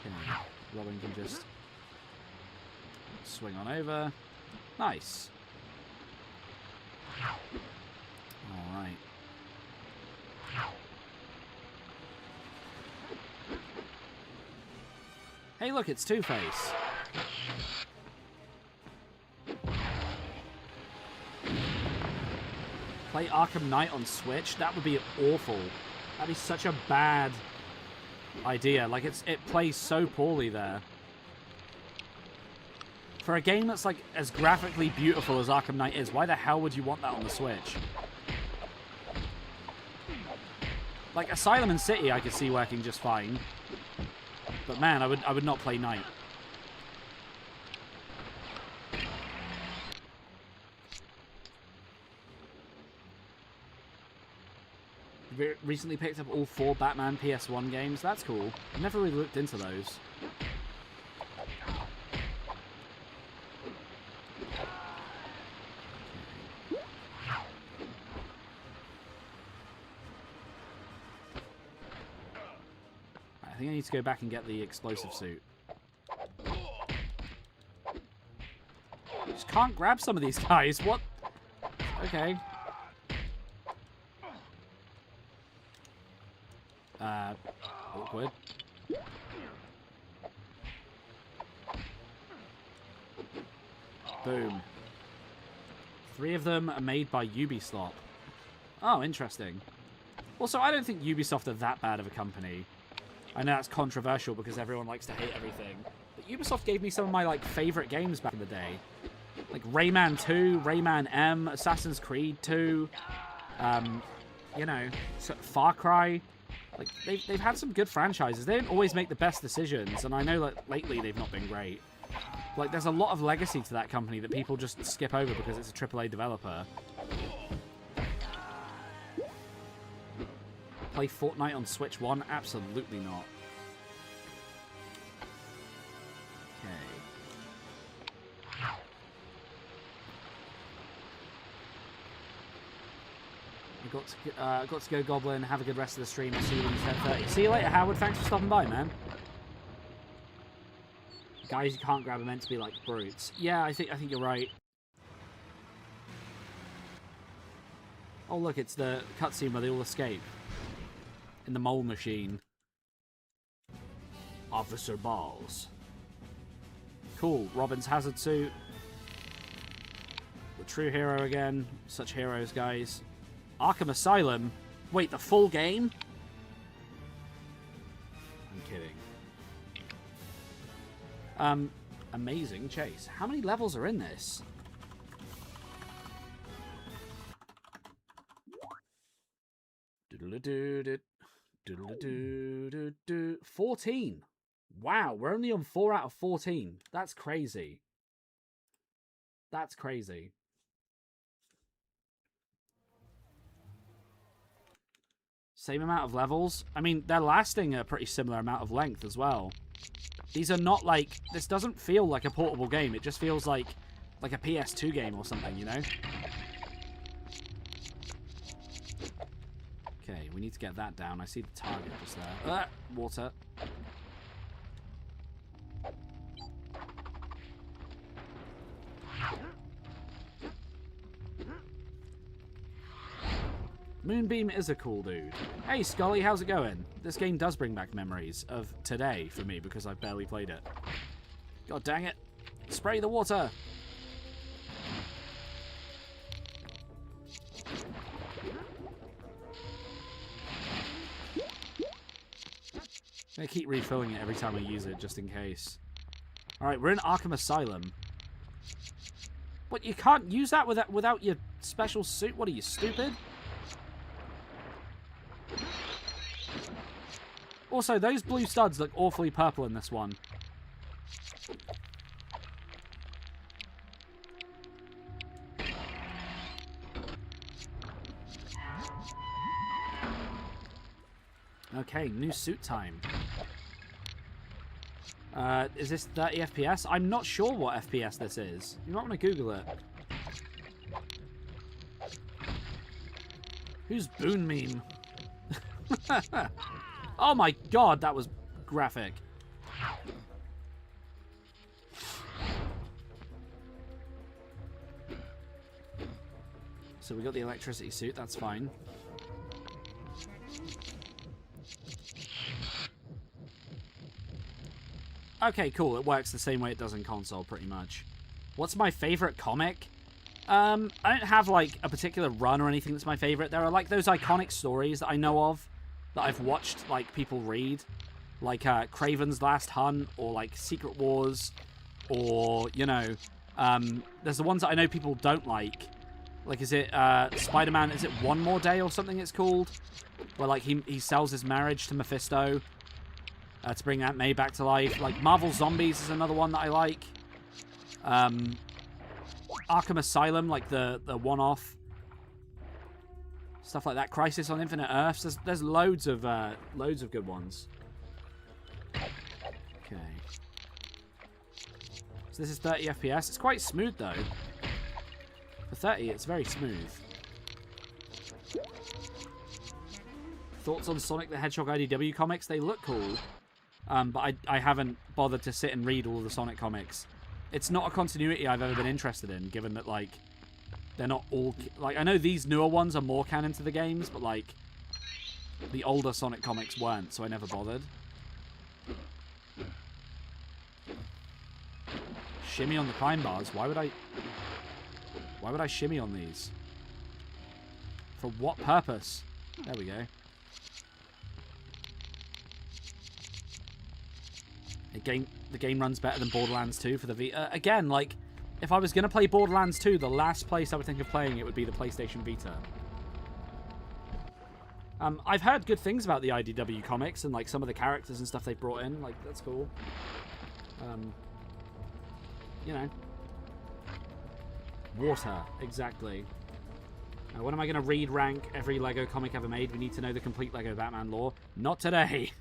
Okay, Robin can just swing on over. Nice. Alright. Hey, look, it's Two-Face. Play Arkham Knight on Switch? That would be awful. That'd be such a bad idea. Like, it plays so poorly there. For a game that's, like, as graphically beautiful as Arkham Knight is, why the hell would you want that on the Switch? Like, Asylum and City I could see working just fine. But man, I would not play Knight. Recently picked up all 4 Batman PS1 games. That's cool. I've never really looked into those. I think I need to go back and get the explosive suit. Just can't grab some of these guys. What? Okay. Awkward. Boom. 3 of them are made by Ubisoft. Oh, interesting. Also, I don't think Ubisoft are that bad of a company. I know that's controversial because everyone likes to hate everything. But Ubisoft gave me some of my, like, favorite games back in the day. Like Rayman 2, Rayman M, Assassin's Creed 2, you know, Far Cry. Like, they've had some good franchises. They don't always make the best decisions, and I know that lately they've not been great. Like, there's a lot of legacy to that company that people just skip over because it's a AAA developer. Play Fortnite on Switch 1? Absolutely not. got to go, Goblin. Have a good rest of the stream. I'll see you when it's 10:30. See you later, Howard. Thanks for stopping by, man. Guys you can't grab are meant to be like brutes. Yeah, I think you're right. Oh look, it's the cutscene where they all escape in the mole machine. Officer Balls. Cool. Robin's hazard suit. The true hero again. Such heroes, guys. Arkham Asylum. Wait, the full game? I'm kidding. Amazing Chase. How many levels are in this? Doodle-a-doo-doo. Doodle-a-doo-doo-doo. 14. Wow, we're only on 4 out of 14. That's crazy. That's crazy. Same amount of levels. I mean, they're lasting a pretty similar amount of length as well. These are not like... This doesn't feel like a portable game. It just feels like a PS2 game or something, you know? Okay, we need to get that down. I see the target just there. Water. Moonbeam is a cool dude. Hey, Scully, how's it going? This game does bring back memories of today for me because I've barely played it. God dang it. Spray the water. I'm going to keep refilling it every time I use it, just in case. Alright, we're in Arkham Asylum. What, you can't use that without your special suit? What are you, stupid? Also, those blue studs look awfully purple in this one. Okay, new suit time. Is this 30 FPS? I'm not sure what FPS this is. You might want to Google it. Who's Boon Meme? Oh my god, that was graphic. So we got the electricity suit, that's fine. Okay, cool. It works the same way it does in console, pretty much. What's my favorite comic? I don't have, like, a particular run or anything that's my favorite. There are, like, those iconic stories that I know of that I've watched, like, people read. Like, Kraven's Last Hunt, or, like, Secret Wars, or, you know, there's the ones that I know people don't like. Like, is it, Spider-Man, is it One More Day or something it's called? Where, like, he sells his marriage to Mephisto. To bring Aunt May back to life. Like, Marvel Zombies is another one that I like. Arkham Asylum, like the one-off. Stuff like that. Crisis on Infinite Earths. There's loads of good ones. Okay. So this is 30 FPS. It's quite smooth, though. For 30, it's very smooth. Thoughts on Sonic the Hedgehog IDW comics? They look cool. But I haven't bothered to sit and read all of the Sonic comics. It's not a continuity I've ever been interested in, given that, like, they're not all... Like, I know these newer ones are more canon to the games, but, like, the older Sonic comics weren't, so I never bothered. Shimmy on the climb bars? Why would I shimmy on these? For what purpose? There we go. The game runs better than Borderlands 2 for the Vita. Again, like, if I was going to play Borderlands 2, the last place I would think of playing it would be the PlayStation Vita. I've heard good things about the IDW comics and, like, some of the characters and stuff they've brought in. Like, that's cool. You know. Water, exactly. When am I going to read rank every Lego comic ever made? We need to know the complete Lego Batman lore. Not today.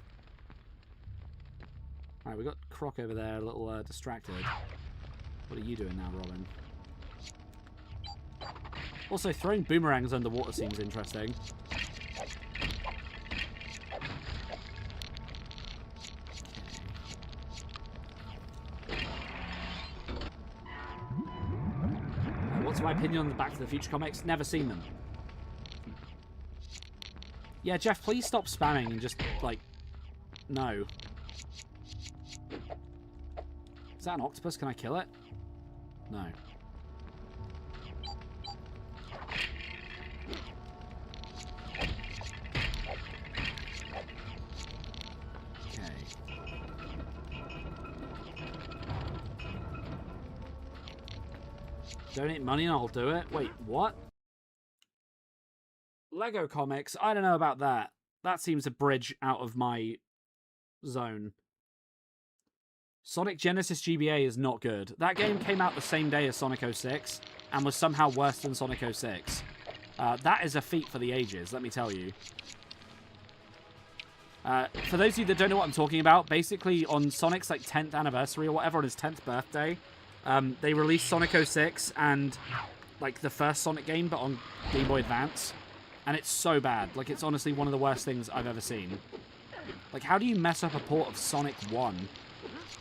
Alright, we got Croc over there, a little distracted. What are you doing now, Robin? Also, throwing boomerangs underwater seems interesting. What's my opinion on the Back to the Future comics? Never seen them. Yeah, Jeff, please stop spamming and just, like, no. Is that an octopus? Can I kill it? No. Okay. Donate money and I'll do it? Wait, what? Lego comics? I don't know about that. That seems a bridge out of my zone. Sonic Genesis GBA is not good. That game came out the same day as Sonic 06 and was somehow worse than Sonic 06. That is a feat for the ages, let me tell you. For those of you that don't know what I'm talking about, basically on Sonic's like 10th anniversary or whatever, on his 10th birthday, they released Sonic 06 and like the first Sonic game, but on Game Boy Advance. And it's so bad. Like, it's honestly one of the worst things I've ever seen. Like, how do you mess up a port of Sonic 1?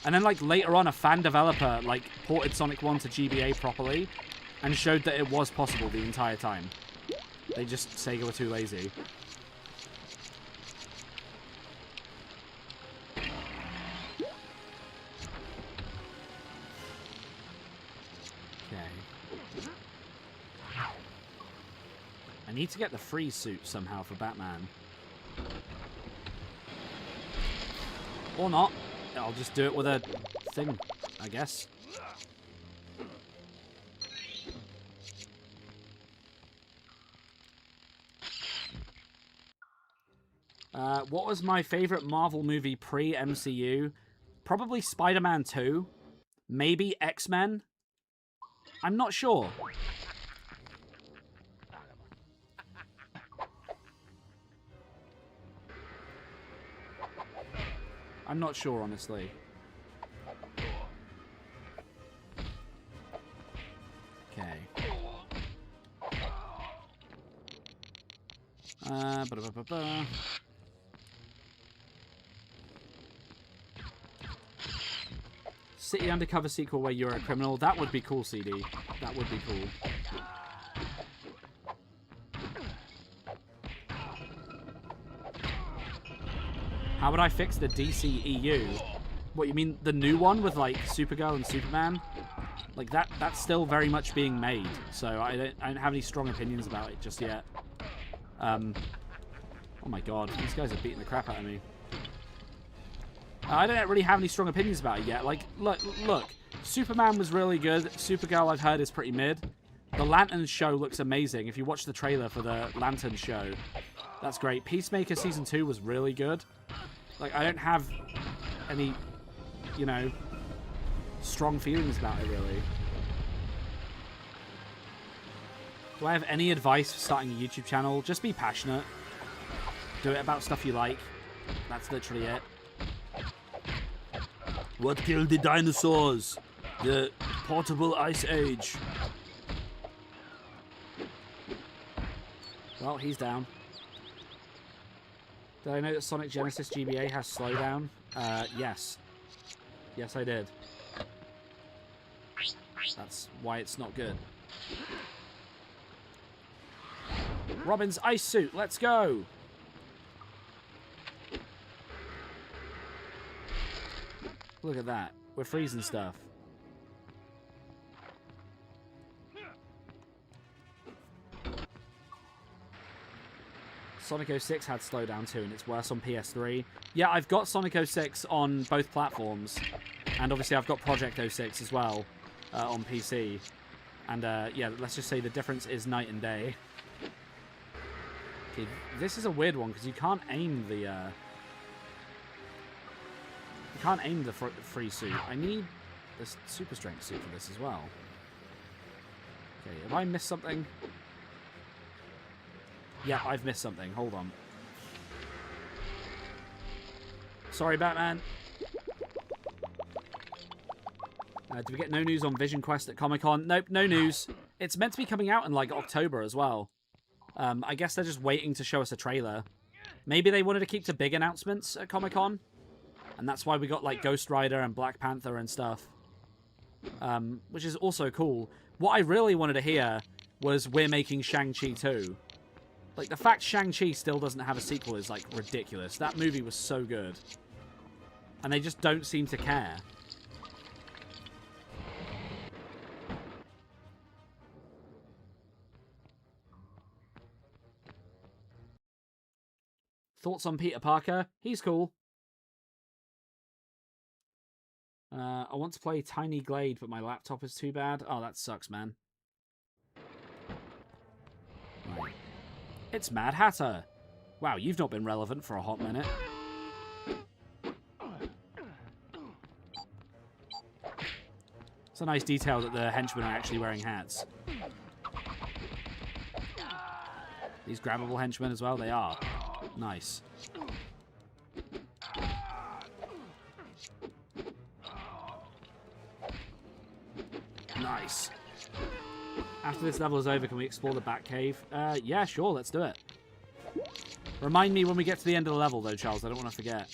And then, like, later on, a fan developer, like, ported Sonic 1 to GBA properly and showed that it was possible the entire time. They just, Sega were too lazy. I need to get the freeze suit somehow for Batman. Or not. I'll just do it with a thing, I guess. What was my favorite Marvel movie pre-MCU? Probably Spider-Man 2. Maybe X-Men. I'm not sure. I'm not sure, honestly. Okay. City Undercover sequel where you're a criminal. That would be cool, CD. That would be cool. How would I fix the DCEU? What, you mean the new one with, like, Supergirl and Superman? Like, that's still very much being made, so I don't have any strong opinions about it just yet. Oh my god, these guys are beating the crap out of me. I don't really have any strong opinions about it yet. Like, look. Superman was really good. Supergirl, I've heard, is pretty mid. The Lantern show looks amazing. If you watch the trailer for the Lantern show, that's great. Peacemaker Season 2 was really good. Like, I don't have any, you know, strong feelings about it, really. Do I have any advice for starting a YouTube channel? Just be passionate. Do it about stuff you like. That's literally it. What killed the dinosaurs? The portable ice age. Well, he's down. Did I know that Sonic Genesis GBA has slowdown? Yes. Yes, I did. That's why it's not good. Robin's ice suit, let's go! Look at that. We're freezing stuff. Sonic 06 had slowdown too, and it's worse on PS3. Yeah, I've got Sonic 06 on both platforms. And obviously I've got Project 06 as well on PC. And yeah, let's just say the difference is night and day. Okay, this is a weird one, because you can't aim the... You can't aim the free suit. I need the super strength suit for this as well. Okay, have I missed something? Yeah, I've missed something. Hold on. Sorry, Batman. Did we get no news on Vision Quest at Comic-Con? Nope, no news. It's meant to be coming out in, like, October as well. I guess they're just waiting to show us a trailer. Maybe they wanted to keep to big announcements at Comic-Con. And that's why we got, like, Ghost Rider and Black Panther and stuff. Which is also cool. What I really wanted to hear was we're making Shang-Chi 2. Like, the fact Shang-Chi still doesn't have a sequel is, like, ridiculous. That movie was so good. And they just don't seem to care. Thoughts on Peter Parker? He's cool. I want to play Tiny Glade, but my laptop is too bad. Oh, that sucks, man. Right. It's Mad Hatter. Wow, you've not been relevant for a hot minute. It's a nice detail that the henchmen are actually wearing hats. These grabbable henchmen as well, they are. Nice. Nice. After this level is over, can we explore the Batcave? Yeah, sure, let's do it. Remind me when we get to the end of the level, though, Charles. I don't want to forget.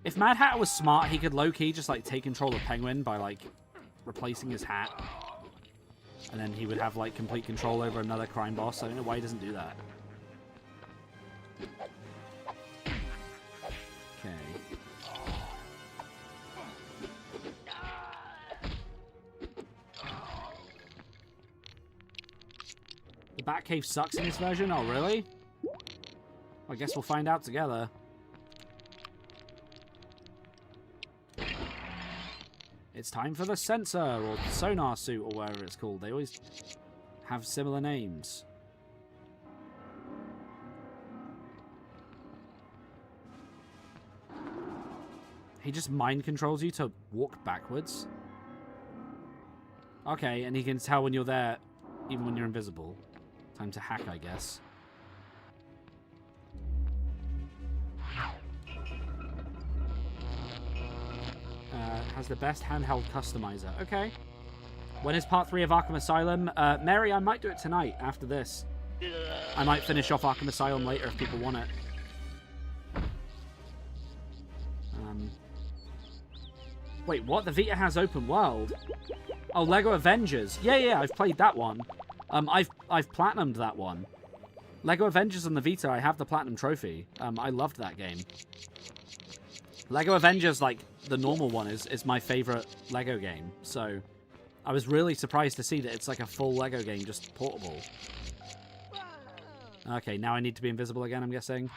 If Mad Hatter was smart, he could low-key just, like, take control of Penguin by, like, replacing his hat. And then he would have, like, complete control over another crime boss. I don't know why he doesn't do that. Okay. The Batcave sucks in this version? Oh, really? I guess we'll find out together. It's time for the sensor, or the sonar suit, or whatever it's called. They always have similar names. He just mind controls you to walk backwards? Okay, and he can tell when you're there, even when you're invisible. Time to hack, I guess. Has the best handheld customizer. Okay. When is part 3 of Arkham Asylum? Mary, I might do it tonight after this. I might finish off Arkham Asylum later if people want it. Wait, what? The Vita has open world? Oh, Lego Avengers. Yeah, I've played that one. I've platinumed that one. Lego Avengers on the Vita, I have the platinum trophy. I loved that game. Lego Avengers, like, the normal one is my favorite Lego game. So, I was really surprised to see that it's like a full Lego game, just portable. Okay, now I need to be invisible again, I'm guessing.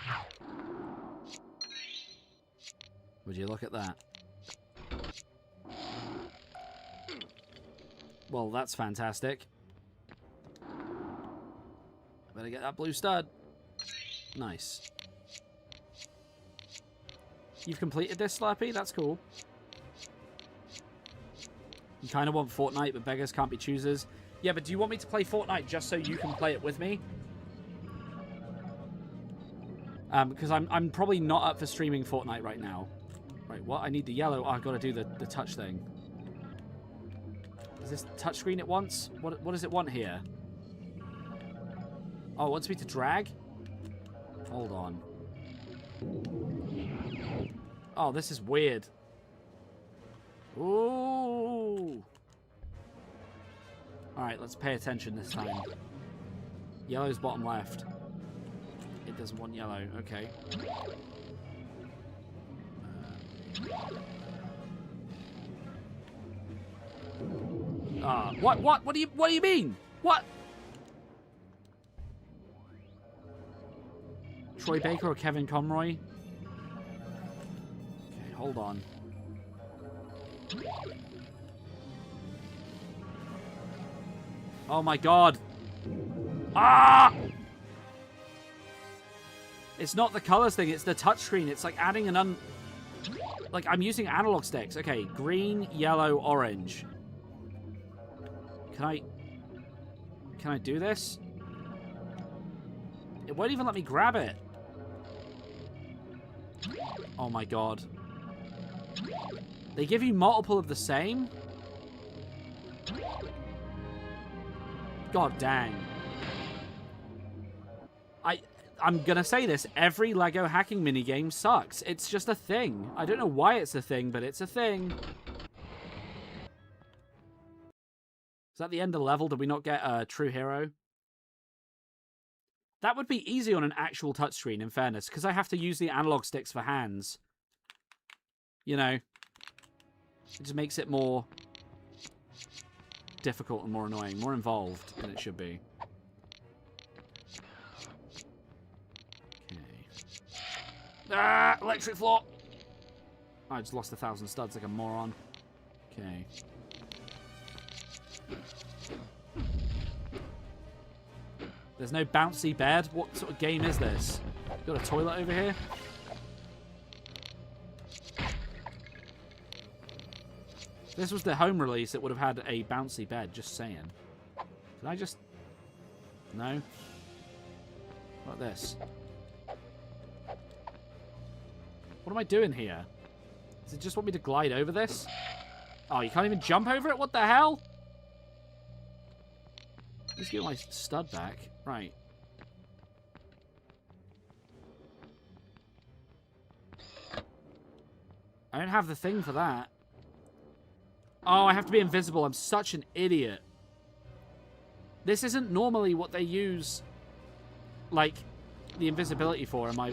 Would you look at that? Well, that's fantastic. I better get that blue stud. Nice. You've completed this, Slurpee? That's cool. You kind of want Fortnite, but beggars can't be choosers. Yeah, but do you want me to play Fortnite just so you can play it with me? Because I'm probably not up for streaming Fortnite right now. Right, what? I need the yellow. Oh, I've got to do the touch thing. Is this touchscreen it wants? What does it want here? Oh, it wants me to drag? Hold on. Oh, this is weird. Ooh. Alright, let's pay attention this time. Yellow's bottom left. It doesn't want yellow. Okay. What do you mean? What? Troy Baker or Kevin Conroy? Okay, hold on. Oh my god. Ah! It's not the colors thing, it's the touchscreen. It's like adding an like, I'm using analog sticks. Okay, green, yellow, orange. Can I do this? It won't even let me grab it. Oh my god. They give you multiple of the same? God dang. I'm gonna say this, every LEGO hacking minigame sucks. It's just a thing. I don't know why it's a thing, but it's a thing. Is that the end of the level? Did we not get a true hero? That would be easy on an actual touchscreen, in fairness, because I have to use the analog sticks for hands. You know, it just makes it more difficult and more annoying, more involved than it should be. Ah, electric floor. I just lost 1,000 studs like a moron. Okay. There's no bouncy bed. What sort of game is this? Got a toilet over here? If this was the home release, it would have had a bouncy bed, just saying. Did I just... No? What about this? What am I doing here? Does it just want me to glide over this? Oh, you can't even jump over it? What the hell? Let's get my stud back. Right. I don't have the thing for that. Oh, I have to be invisible. I'm such an idiot. This isn't normally what they use, like, the invisibility for in my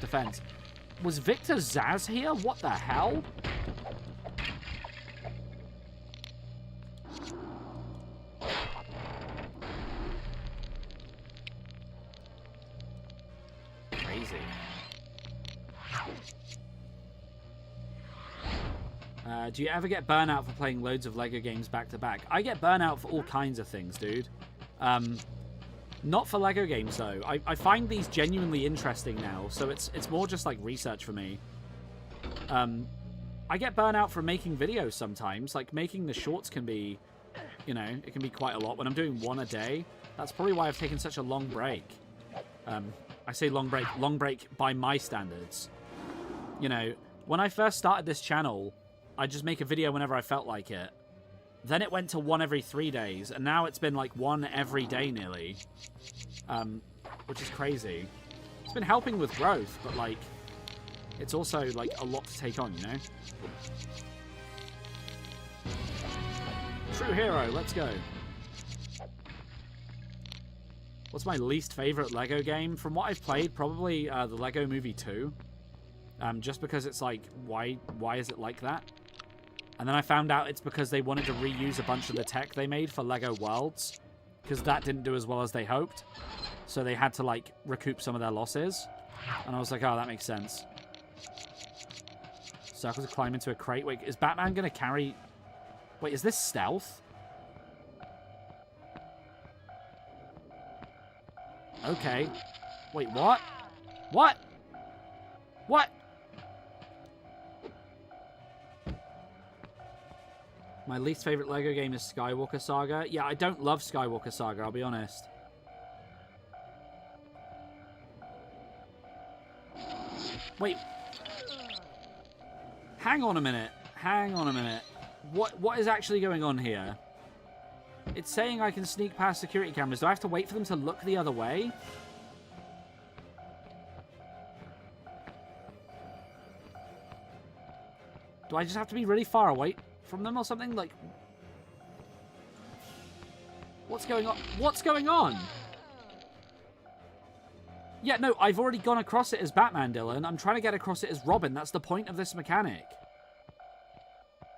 defense. Was Victor Zaz here? What the hell? Crazy. Do you ever get burnout for playing loads of LEGO games back to back? I get burnout for all kinds of things, dude. Not for LEGO games, though. I find these genuinely interesting now, so it's more just like research for me. I get burnout from making videos sometimes. Like, making the shorts can be, you know, it can be quite a lot. When I'm doing one a day, that's probably why I've taken such a long break. I say long break by my standards. You know, when I first started this channel, I'd just make a video whenever I felt like it. Then it went to one every 3 days, and now it's been like one every day nearly. Which is crazy. It's been helping with growth, but like, it's also like a lot to take on, you know? True hero, let's go. What's my least favorite LEGO game? From what I've played, probably the Lego Movie 2. Just because it's like, why is it like that? And then I found out it's because they wanted to reuse a bunch of the tech they made for LEGO Worlds. Because that didn't do as well as they hoped. So they had to, like, recoup some of their losses. And I was like, oh, that makes sense. Circles to climb into a crate. Wait, is Batman going to carry... Wait, is this stealth? Okay. Wait, what? What? What? My least favorite LEGO game is Skywalker Saga. Yeah, I don't love Skywalker Saga, I'll be honest. Wait. Hang on a minute. Hang on a minute. What is actually going on here? It's saying I can sneak past security cameras. Do I have to wait for them to look the other way? Do I just have to be really far away from them or something? Like, what's going on? What's going on? Yeah, no, I've already gone across it as Batman, Dylan. I'm trying to get across it as Robin. That's the point of this mechanic.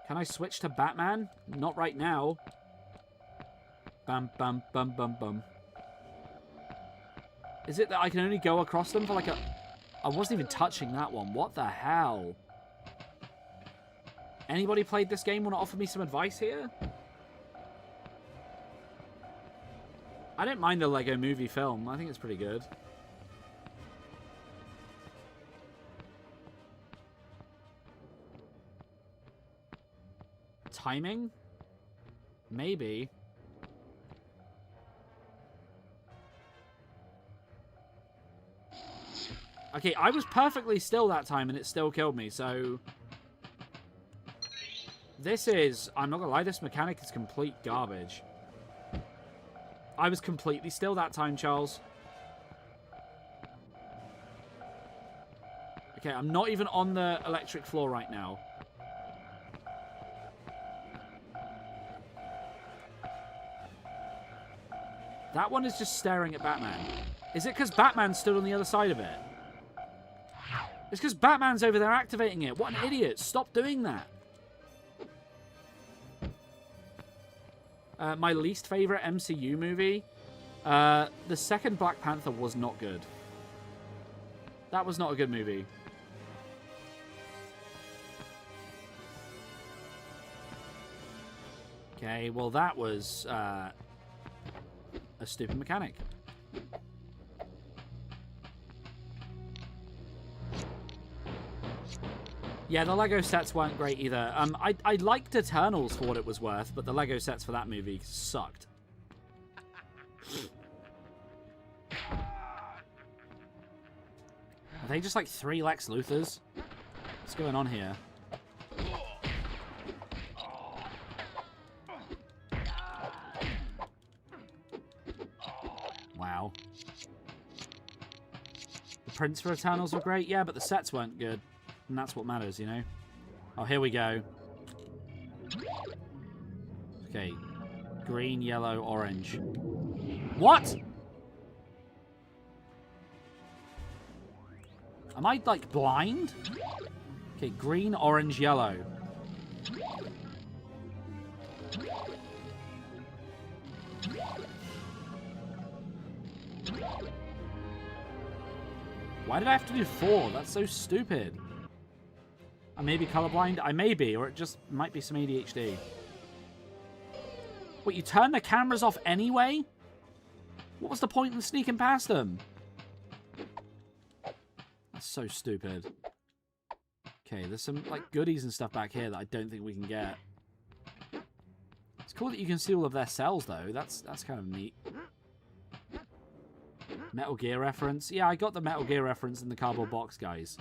Can I switch to Batman? Not right now. Bum, bum, bum, bum, bum. Is it that I can only go across them for like a... I wasn't even touching that one. What the hell? Anybody played this game want to offer me some advice here? I don't mind the Lego Movie film. I think it's pretty good. Timing? Maybe. Okay, I was perfectly still that time and it still killed me, so... This is... I'm not gonna lie, this mechanic is complete garbage. I was completely still that time, Charles. Okay, I'm not even on the electric floor right now. That one is just staring at Batman. Is it because Batman stood on the other side of it? It's because Batman's over there activating it. What an idiot. Stop doing that. My least favorite MCU movie. The second Black Panther was not good. That was not a good movie. Okay, well that was a stupid mechanic. Yeah, the Lego sets weren't great either. I liked Eternals for what it was worth, but the Lego sets for that movie sucked. Are they just like 3 Lex Luthors? What's going on here? Wow. The prints for Eternals were great, yeah, but the sets weren't good. And that's what matters, you know? Oh, here we go. Okay. Green, yellow, orange. What? Am I, like, blind? Okay, green, orange, yellow. Why did I have to do 4? That's so stupid. I may be colorblind. I may be, or it just might be some ADHD. What, you turn the cameras off anyway? What was the point in sneaking past them? That's so stupid. Okay, there's some like goodies and stuff back here that I don't think we can get. It's cool that you can see all of their cells, though. That's kind of neat. Metal Gear reference. Yeah, I got the Metal Gear reference in the cardboard box, guys.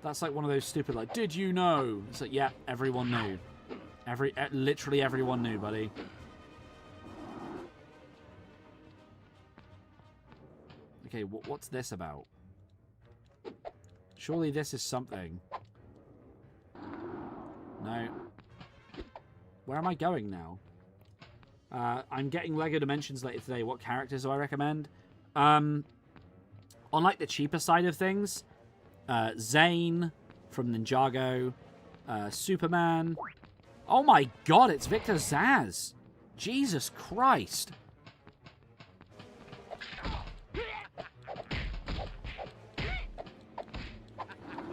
That's like one of those stupid, like, did you know? It's like, yeah, everyone knew. Literally everyone knew, buddy. Okay, what's this about? Surely this is something. No. Where am I going now? I'm getting LEGO Dimensions later today. What characters do I recommend? On like the cheaper side of things, Zane from Ninjago, Superman. Oh my god, it's Victor Zsasz. Jesus Christ.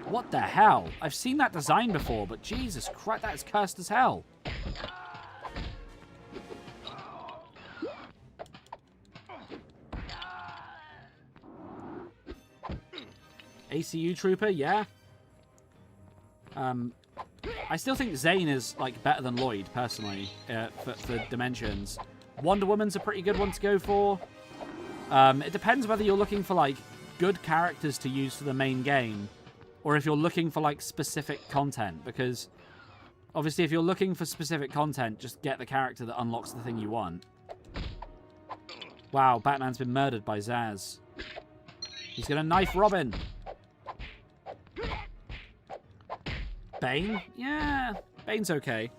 What the hell? I've seen that design before, but Jesus Christ, that is cursed as hell. ACU Trooper, yeah. I still think Zane is like better than Lloyd, personally, for Dimensions. Wonder Woman's a pretty good one to go for. It depends whether you're looking for like good characters to use for the main game, or if you're looking for like specific content, because obviously if you're looking for specific content, just get the character that unlocks the thing you want. Wow, Batman's been murdered by Zsasz. He's gonna knife Robin. Bane? Yeah, Bane's okay.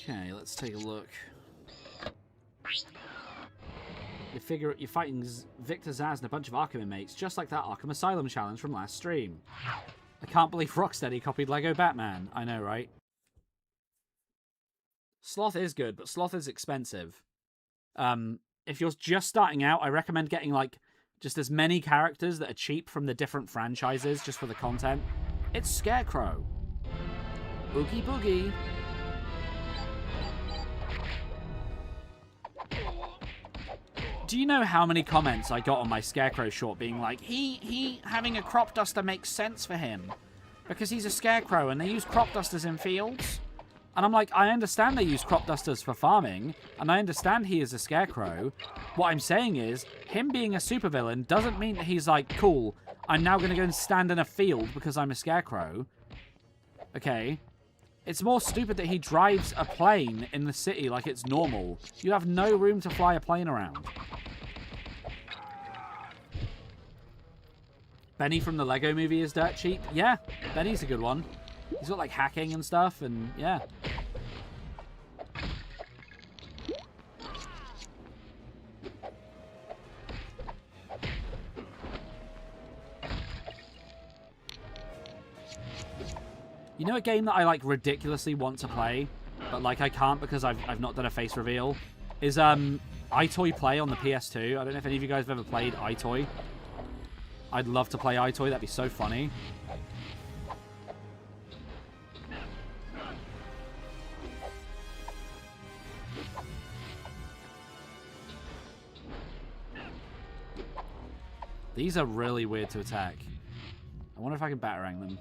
Okay, let's take a look. You're fighting Victor Zsasz and a bunch of Arkham inmates, just like that Arkham Asylum challenge from last stream. I can't believe Rocksteady copied Lego Batman. I know, right? Sloth is good, but Sloth is expensive. If you're just starting out, I recommend getting like just as many characters that are cheap from the different franchises just for the content. It's Scarecrow. Oogie boogie. Do you know how many comments I got on my Scarecrow short being like, he having a crop duster makes sense for him because he's a Scarecrow and they use crop dusters in fields? And I'm like, I understand they use crop dusters for farming, and I understand he is a scarecrow. What I'm saying is, him being a supervillain doesn't mean that he's like, cool, I'm now going to go and stand in a field because I'm a scarecrow. Okay. It's more stupid that he drives a plane in the city like it's normal. You have no room to fly a plane around. Benny from the Lego movie is dirt cheap. Yeah, Benny's a good one. He's got like hacking and stuff, and yeah. You know a game that I like ridiculously want to play, but like I can't because I've not done a face reveal, is iToy Play on the PS2. I don't know if any of you guys have ever played iToy. I'd love to play iToy, that'd be so funny. These are really weird to attack. I wonder if I can batarang them.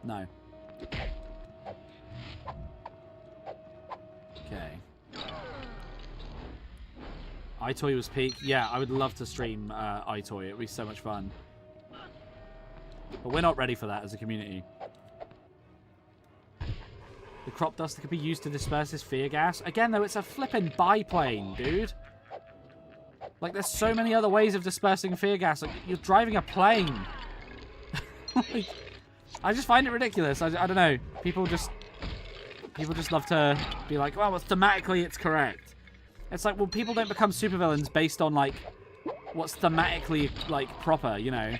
No. Okay. iToy was peak. Yeah, I would love to stream iToy. It would be so much fun. But we're not ready for that as a community. The crop duster could be used to disperse his fear gas. Again, though, it's a flippin' biplane, dude. Like, there's so many other ways of dispersing fear gas. Like, you're driving a plane. Like, I just find it ridiculous. I don't know. People just love to be like, well, thematically it's correct. It's like, well, people don't become supervillains based on, like, what's thematically, like, proper, you know?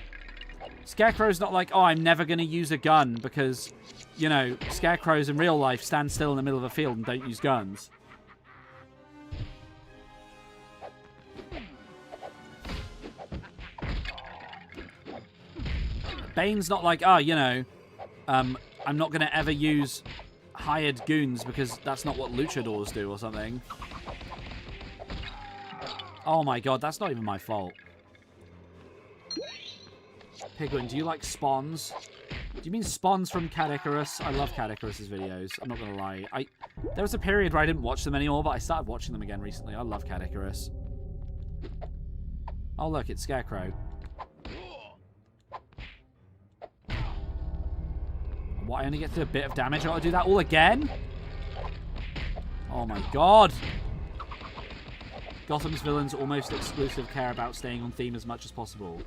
Scarecrow's not like, oh, I'm never going to use a gun because, you know, scarecrows in real life stand still in the middle of a field and don't use guns. Bane's not like, oh, you know, I'm not going to ever use hired goons because that's not what luchadors do or something. Oh my god, that's not even my fault. Pigwin, do you like Spawns? Do you mean Spawns from Cat Icarus? I love Cat Icarus's videos. I'm not going to lie. There was a period where I didn't watch them anymore, but I started watching them again recently. I love Cat Icarus. Oh, look, it's Scarecrow. What, I only get to do a bit of damage? I gotta do that all again? Oh my god. Gotham's villains almost exclusive care about staying on theme as much as possible.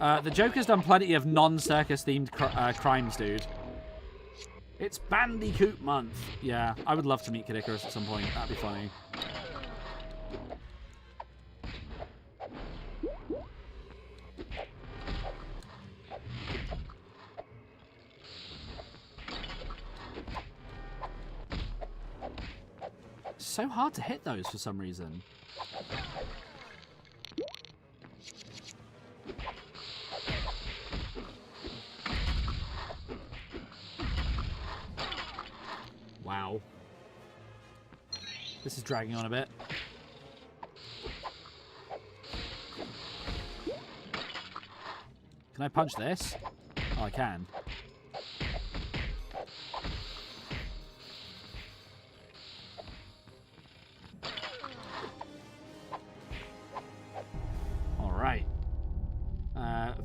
The Joker's done plenty of non-circus themed crimes, dude. It's Bandicoot month. Yeah, I would love to meet Kid Icarus at some point. That'd be funny. So hard to hit those for some reason. Wow. This is dragging on a bit. Can I punch this? Oh, I can.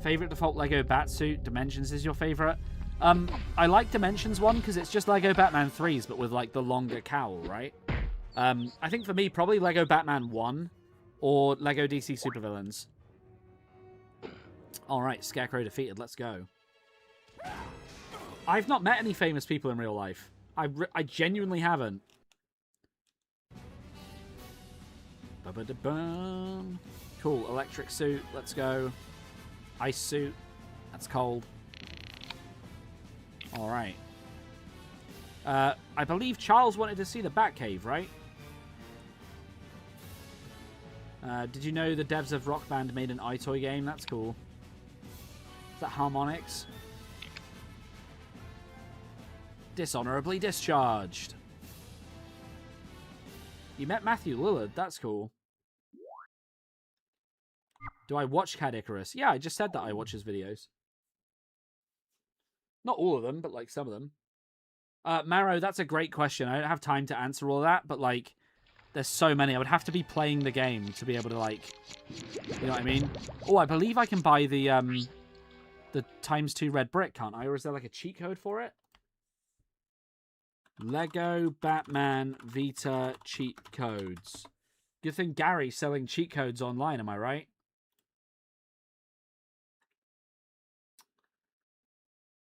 Favorite default Lego Batsuit? Dimensions is your favorite? I like Dimensions 1 because it's just Lego Batman 3s, but with like the longer cowl, right? I think for me, probably Lego Batman 1 or Lego DC Supervillains. Alright, Scarecrow defeated. Let's go. I've not met any famous people in real life. I genuinely haven't. Ba-ba-da-bum. Cool, electric suit. Let's go. Ice suit. That's cold. Alright. I believe Charles wanted to see the Batcave, right? Did you know the devs of Rock Band made an iToy game? That's cool. Is that Harmonix? Dishonorably discharged. You met Matthew Lillard. That's cool. Do I watch Cat Icarus? Yeah, I just said that I watch his videos. Not all of them, but like some of them. Marrow, that's a great question. I don't have time to answer all that, but like, there's so many. I would have to be playing the game to be able to like, you know what I mean? Oh, I believe I can buy the ×2 red brick, can't I? Or is there like a cheat code for it? Lego Batman Vita cheat codes. Good thing Gary's selling cheat codes online, am I right?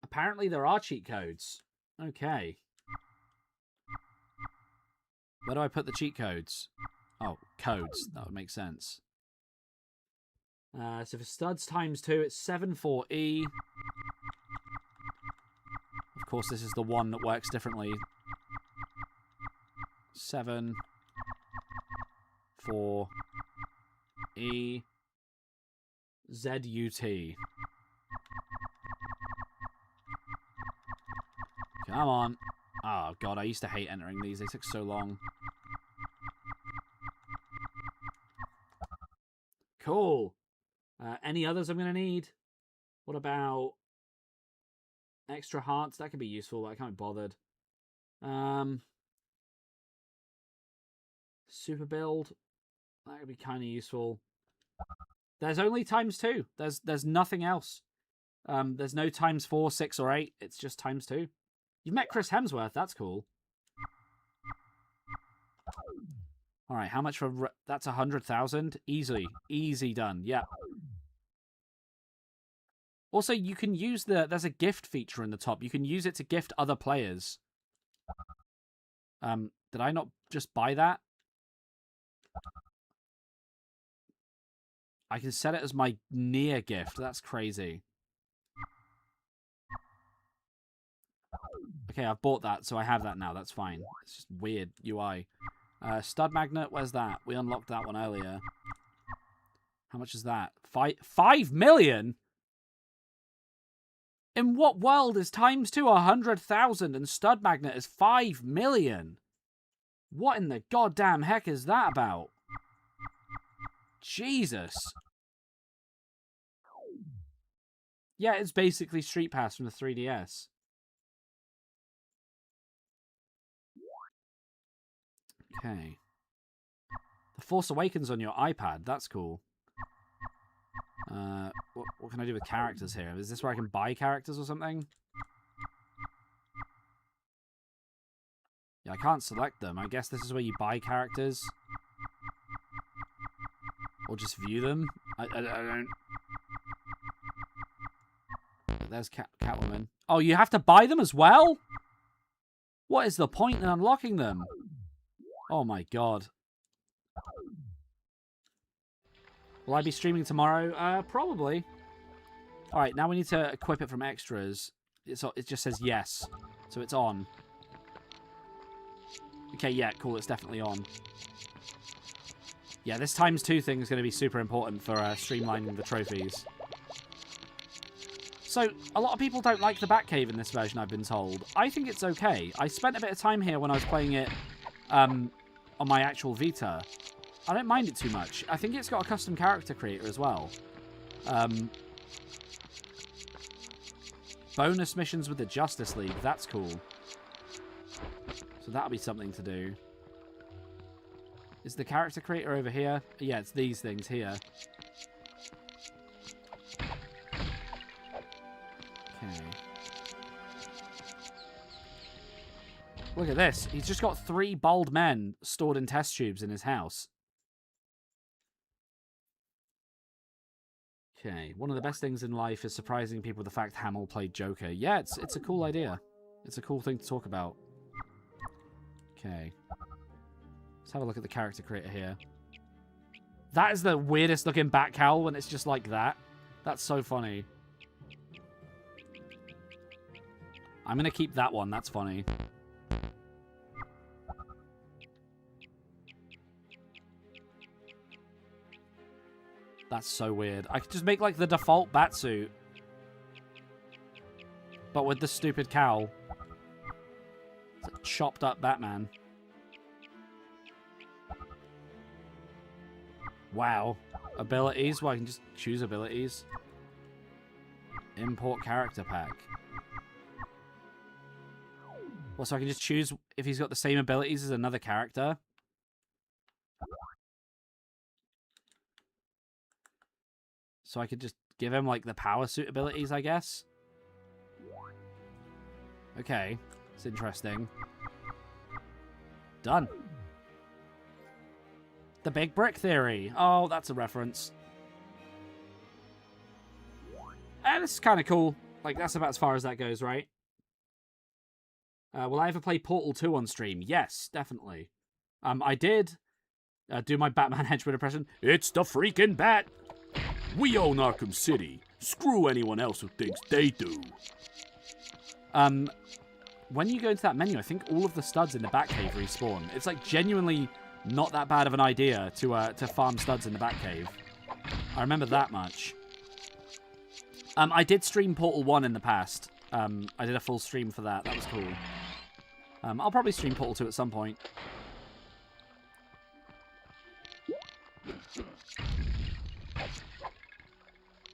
Apparently there are cheat codes. Okay. Where do I put the cheat codes? Oh, codes. That would make sense. So for studs ×2, it's 74E. Of course, this is the one that works differently. 7 4 E ZUT. Come on. Oh, God, I used to hate entering these. They took so long. Cool. Any others I'm going to need? What about extra hearts? That could be useful, but I can't be bothered. Super build. That would be kind of useful. There's only ×2. There's nothing else. There's no ×4, 6, or 8. It's just ×2. You've met Chris Hemsworth. That's cool. All right, how much for... That's 100,000? Easily. Easy done. Yeah. Also, you can use the... There's a gift feature in the top. You can use it to gift other players. Did I not just buy that? I can set it as my near gift. That's crazy. Okay, I've bought that, so I have that now. That's fine. It's just weird UI. Stud magnet, where's that? We unlocked that one earlier. How much is that? 5 million? In what world is ×2 100,000 and stud magnet is 5 million? What in the goddamn heck is that about? Jesus. Yeah, it's basically Street Pass from the 3DS. Okay. The Force Awakens on your iPad. That's cool. What can I do with characters here? Is this where I can buy characters or something? Yeah, I can't select them. I guess this is where you buy characters. Or just view them. I don't... There's Catwoman. Oh, you have to buy them as well? What is the point in unlocking them? Oh my god. Will I be streaming tomorrow? Probably. Alright, now we need to equip it from extras. It just says yes. So it's on. Okay, yeah, cool. It's definitely on. Yeah, this ×2 thing is going to be super important for streamlining the trophies. So, a lot of people don't like the Batcave in this version, I've been told. I think it's okay. I spent a bit of time here when I was playing it on my actual Vita. I don't mind it too much. I think it's got a custom character creator as well. Bonus missions with the Justice League. That's cool. So that'll be something to do. Is the character creator over here? Yeah, it's these things here. Okay. Look at this. He's just got 3 bald men stored in test tubes in his house. Okay. One of the best things in life is surprising people with the fact Hamill played Joker. Yeah, it's a cool idea. It's a cool thing to talk about. Okay. Let's have a look at the character creator here. That is the weirdest looking bat cowl when it's just like that. That's so funny. I'm going to keep that one. That's funny. That's so weird. I could just make like the default batsuit. But with the stupid cowl. It's a chopped up Batman. Wow. Abilities? Well, I can just choose abilities. Import character pack. Well, so I can just choose if he's got the same abilities as another character. So I could just give him, like, the power suit abilities, I guess. Okay. It's interesting. Done. The Big Brick Theory. Oh, that's a reference. And this is kind of cool. Like, that's about as far as that goes, right? Will I ever play Portal 2 on stream? Yes, definitely. I did do my Batman henchman impression. It's the freaking Bat! We own Arkham City. Screw anyone else who thinks they do. When you go into that menu, I think all of the studs in the Batcave respawn. It's like genuinely not that bad of an idea to farm studs in the Batcave. I remember that much. I did stream Portal 1 in the past. I did a full stream for that. That was cool. I'll probably stream Portal 2 at some point.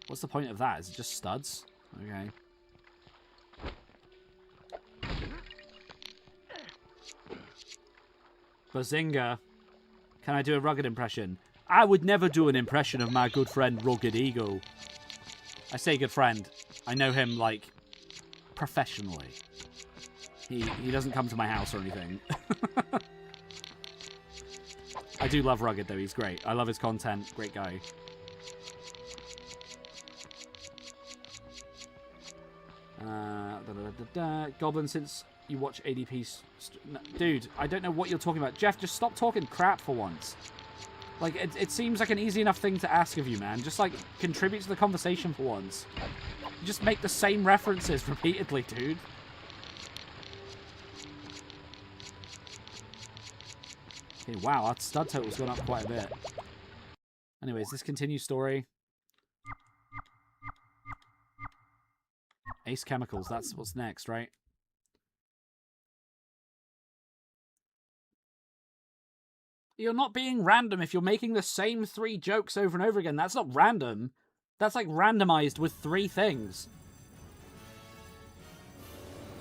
What's the point of that? Is it just studs? Okay. Bazinga. Can I do a Rugged impression? I would never do an impression of my good friend Rugged Eagle. I say good friend. I know him, like, professionally. He doesn't come to my house or anything. I do love Rugged, though. He's great. I love his content. Great guy. Goblin, since you watch ADP... Dude, I don't know what you're talking about. Jeff, just stop talking crap for once. Like, it seems like an easy enough thing to ask of you, man. Just, like, contribute to the conversation for once. You just make the same references repeatedly, dude. Okay, wow, our stud total's gone up quite a bit. Anyways, this continues story. Ace Chemicals, that's what's next, right? You're not being random if you're making the same 3 jokes over and over again. That's not random. That's like randomized with 3 things.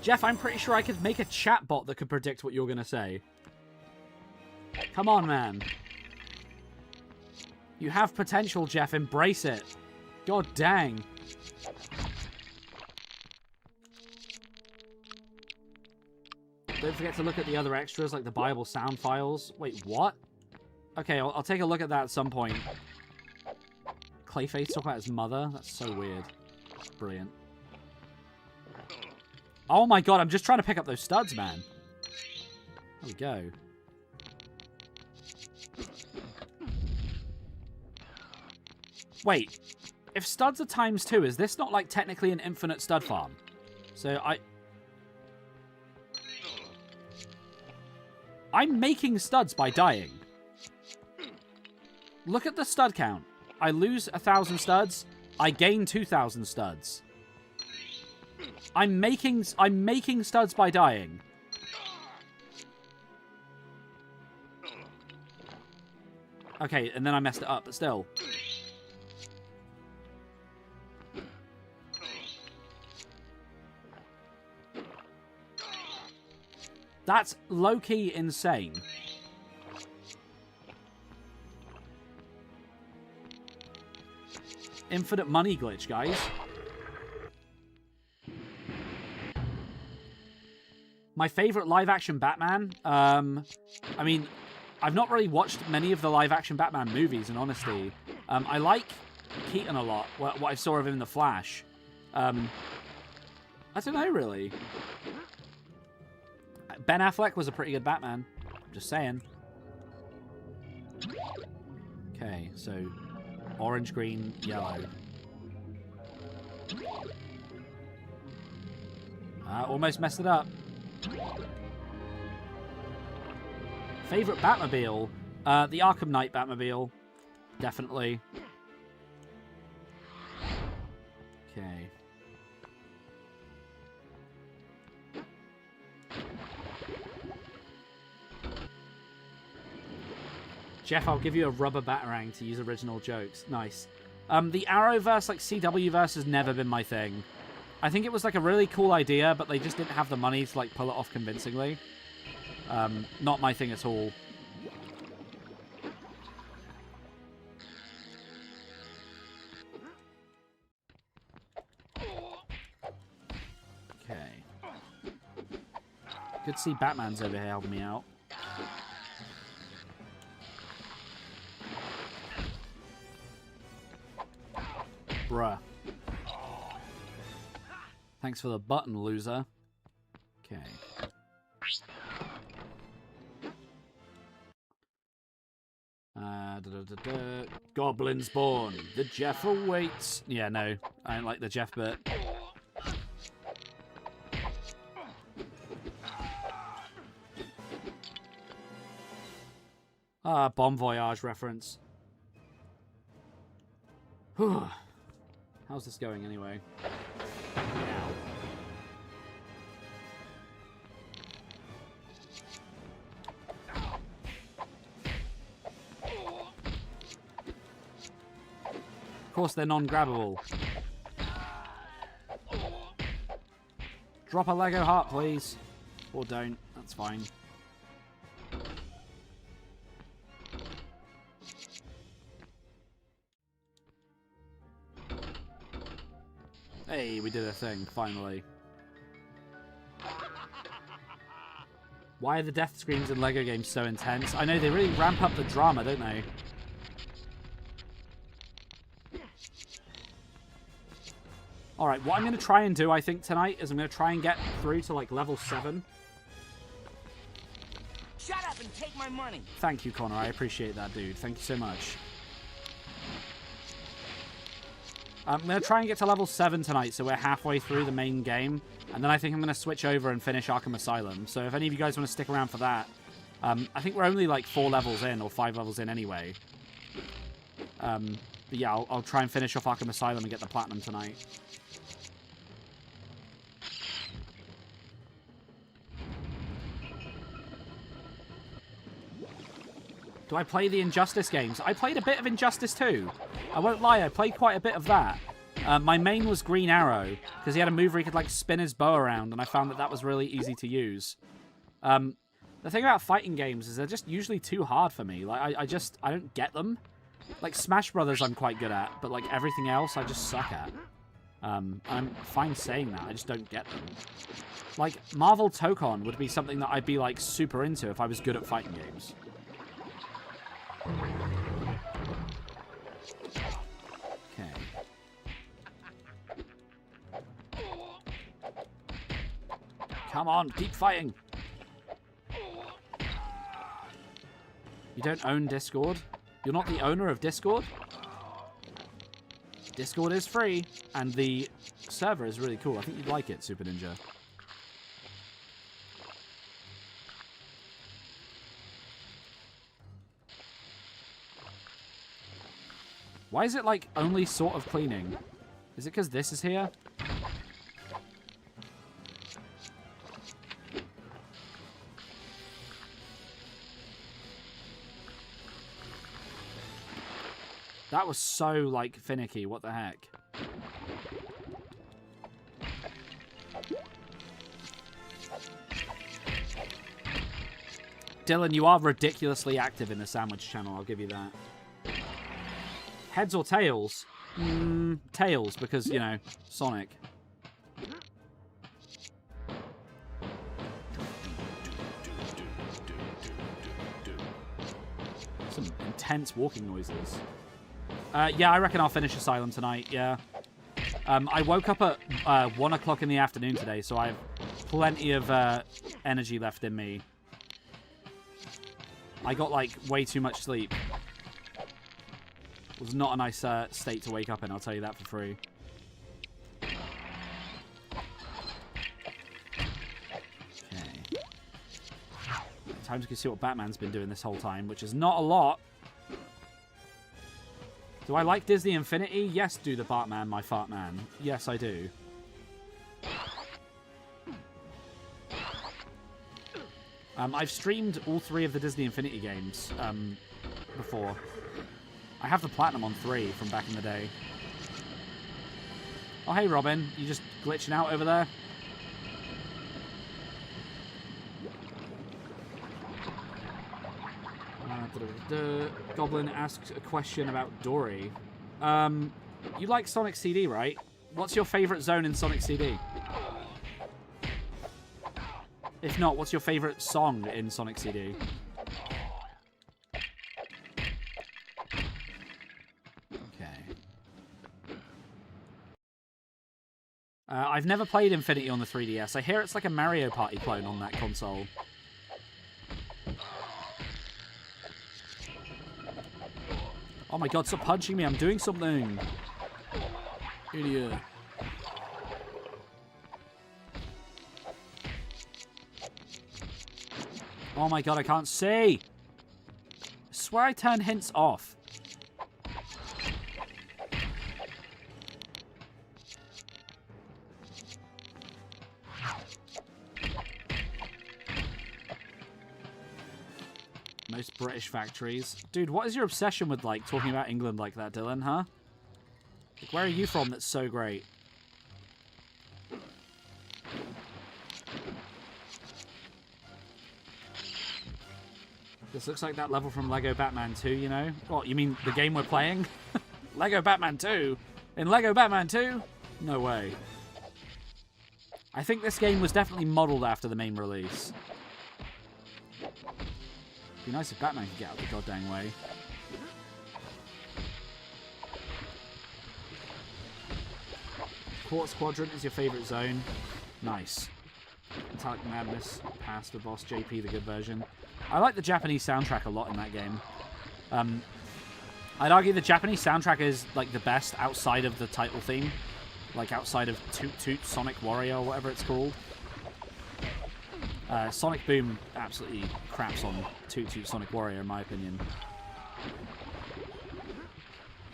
Jeff, I'm pretty sure I could make a chatbot that could predict what you're going to say. Come on, man. You have potential, Jeff. Embrace it. God dang. Don't forget to look at the other extras, like the Bible sound files. Wait, what? Okay, I'll take a look at that at some point. Clayface talking about his mother? That's so weird. Brilliant. Oh my god, I'm just trying to pick up those studs, man. There we go. Wait, if studs are ×2, is this not like technically an infinite stud farm? So I'm making studs by dying. Look at the stud count. I lose 1,000 studs. I gain 2,000 studs. I'm making studs by dying. Okay, and then I messed it up, but still. That's low-key insane. Infinite money glitch, guys. My favorite live-action Batman? I mean, I've not really watched many of the live-action Batman movies, in honesty. I like Keaton a lot, what I saw of him in The Flash. I don't know, really. Ben Affleck was a pretty good Batman. I'm just saying. Okay, so orange, green, yellow. Almost messed it up. Favorite Batmobile? The Arkham Knight Batmobile. Definitely. Okay. Jeff, I'll give you a rubber batarang to use original jokes. Nice. The Arrowverse, like CW verse, has never been my thing. I think it was like a really cool idea, but they just didn't have the money to like pull it off convincingly. Not my thing at all. Okay. Good to see Batman's over here helping me out. Bruh. Thanks for the button, loser. Okay. Goblin spawn. The Jeff awaits. Yeah, no. I don't like the Jeff bit. Ah, Bon Voyage reference. Whew. How's this going anyway? Of course they're non-grabbable. Drop a Lego heart, please. Or don't. That's fine. Hey, we did a thing, finally. Why are the death screams in LEGO games so intense? I know, they really ramp up the drama, don't they? Alright, what I'm going to try and do, I think, tonight is I'm going to try and get through to, like, level 7. Shut up and take my money! Thank you, Connor. I appreciate that, dude. Thank you so much. I'm going to try and get to level 7 tonight, so we're halfway through the main game. And then I think I'm going to switch over and finish Arkham Asylum. So if any of you guys want to stick around for that, I think we're only like 4 levels in, or 5 levels in anyway. But yeah, I'll try and finish off Arkham Asylum and get the Platinum tonight. Do I play the Injustice games? I played a bit of Injustice 2. I won't lie, I played quite a bit of that. My main was Green Arrow, because he had a move where he could like spin his bow around, and I found that that was really easy to use. The thing about fighting games is they're just usually too hard for me. Like, I don't get them. Like, Smash Brothers I'm quite good at, but like everything else I just suck at. I'm fine saying that, I just don't get them. Like, Marvel Tokon would be something that I'd be like super into if I was good at fighting games. Okay. Come on, keep fighting. You don't own Discord? You're not the owner of Discord? Discord is free, and the server is really cool. I think you'd like it, Super Ninja. Why is it, like, only sort of cleaning? Is it because this is here? That was so, like, finicky. What the heck? Dylan, you are ridiculously active in the sandwich channel. I'll give you that. Heads or tails? Tails, because, you know, Sonic. Some intense walking noises. Yeah, I reckon I'll finish Asylum tonight, yeah. I woke up at 1 o'clock in the afternoon today, so I have plenty of energy left in me. I got, like, way too much sleep. It was not a nice state to wake up in, I'll tell you that for free. Okay. Time to go see what Batman's been doing this whole time, which is not a lot. Do I like Disney Infinity? Yes, do the Bartman, my fart man. Yes, I do. I've streamed all 3 of the Disney Infinity games before. I have the Platinum on 3 from back in the day. Oh, hey, Robin. You just glitching out over there? Goblin asks a question about Dory. You like Sonic CD, right? What's your favorite zone in Sonic CD? If not, what's your favorite song in Sonic CD? I've never played Infinity on the 3DS. I hear it's like a Mario Party clone on that console. Oh my god, stop punching me. I'm doing something. Idiot. Oh my god, I can't see. I swear I turned hints off. Most British factories. Dude, what is your obsession with, like, talking about England like that, Dylan, huh? Like, where are you from that's so great? This looks like that level from Lego Batman 2, you know? What, you mean the game we're playing? Lego Batman 2? In Lego Batman 2? No way. I think this game was definitely modeled after the main release. Be nice if Batman could get out of the goddamn way. Quartz Quadrant is your favorite zone. Nice. Metallic Madness, past the boss, JP, the good version. I like the Japanese soundtrack a lot in that game. I'd argue the Japanese soundtrack is like the best outside of the title theme. Like outside of Toot Toot Sonic Warrior or whatever it's called. Sonic Boom absolutely craps on Toot Toot Sonic Warrior, in my opinion.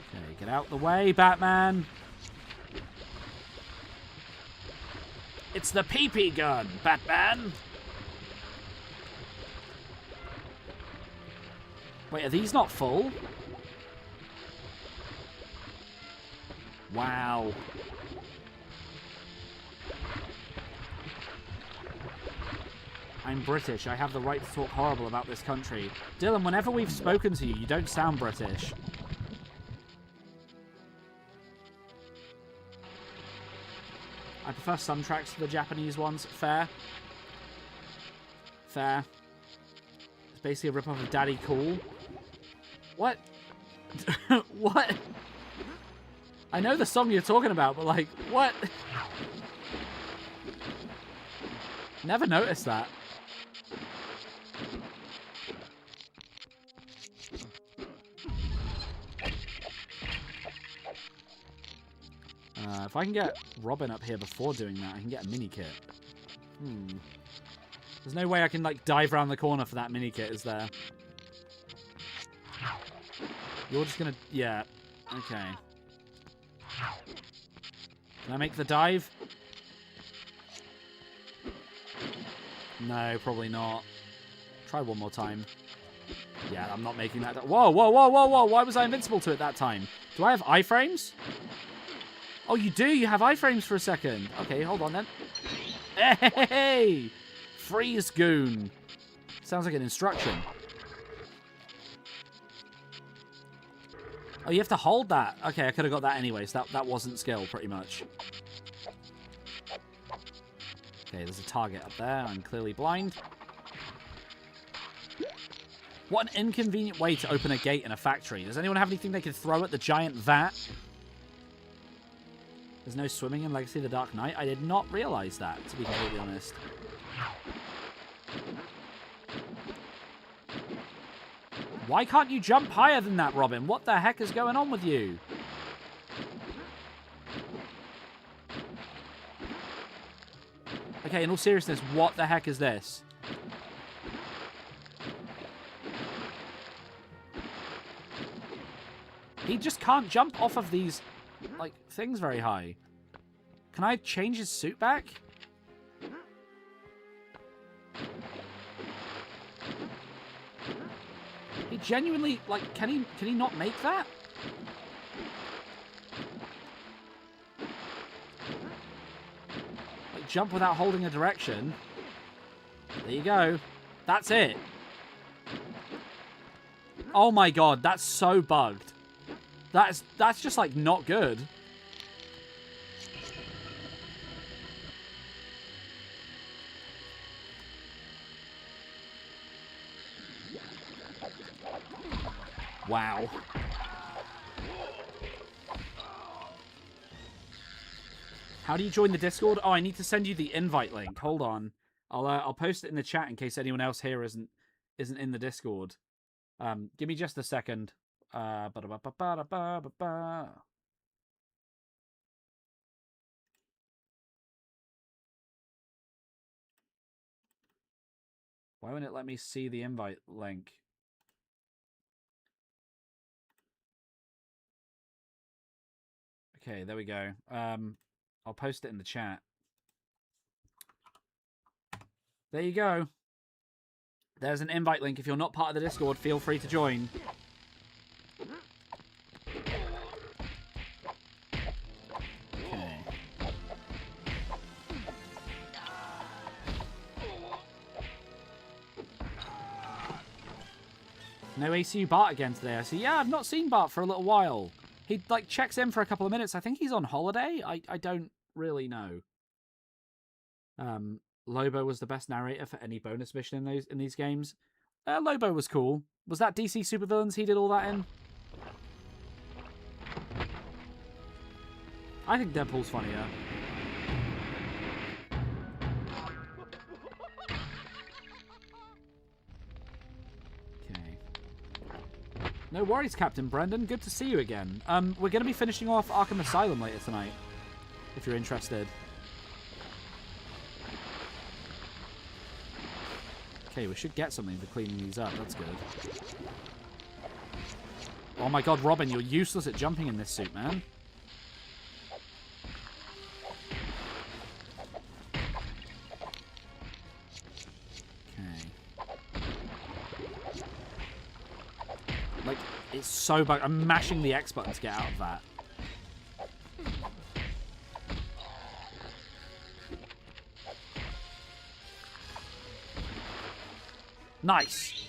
Okay, get out the way, Batman! It's the pee-pee gun, Batman! Wait, are these not full? Wow. I'm British. I have the right to talk horrible about this country. Dylan, whenever we've spoken to you, you don't sound British. I prefer some tracks to the Japanese ones. Fair. Fair. It's basically a rip-off of Daddy Cool. What? What? I know the song you're talking about, but like, what? Never noticed that. If I can get Robin up here before doing that, I can get a mini kit. There's no way I can, like, dive around the corner for that mini kit, is there? You're just gonna... Yeah. Okay. Can I make the dive? No, probably not. Try one more time. Yeah, I'm not making that... Whoa, whoa, whoa, whoa, whoa! Why was I invincible to it that time? Do I have iframes? Oh, you do? You have iframes for a second. Okay, hold on then. Hey! Freeze goon. Sounds like an instruction. Oh, you have to hold that. Okay, I could have got that anyway, so that wasn't skill, pretty much. Okay, there's a target up there. I'm clearly blind. What an inconvenient way to open a gate in a factory. Does anyone have anything they can throw at the giant vat? There's no swimming in Legacy of the Dark Knight. I did not realize that, to be completely honest. Why can't you jump higher than that, Robin? What the heck is going on with you? Okay, in all seriousness, what the heck is this? He just can't jump off of these, like, things very high. Can I change his suit back? He genuinely, like, can he not make that? jump without holding a direction. There you go. That's it. Oh my god, that's so bugged. That's just like not good. Wow. How do you join the Discord? Oh, I need to send you the invite link. Hold on. I'll post it in the chat in case anyone else here isn't in the Discord. Give me just a second. Why won't it let me see the invite link? Okay, there we go. I'll post it in the chat. There you go. There's an invite link. If you're not part of the Discord, feel free to join. Okay. No ACU Bart again today. I see. Yeah, I've not seen Bart for a little while. He like checks in for a couple of minutes. I think he's on holiday. I don't really know. Lobo was the best narrator for any bonus mission in these games. Lobo was cool. Was that DC Supervillains he did all that in? I think Deadpool's funnier. Okay. No worries, Captain Brendan. Good to see you again. We're going to be finishing off Arkham Asylum later tonight, if you're interested. Okay, we should get something for cleaning these up. That's good. Oh my god, Robin, you're useless at jumping in this suit, man. Okay. Like, it's so bug. I'm mashing the X button to get out of that. Nice!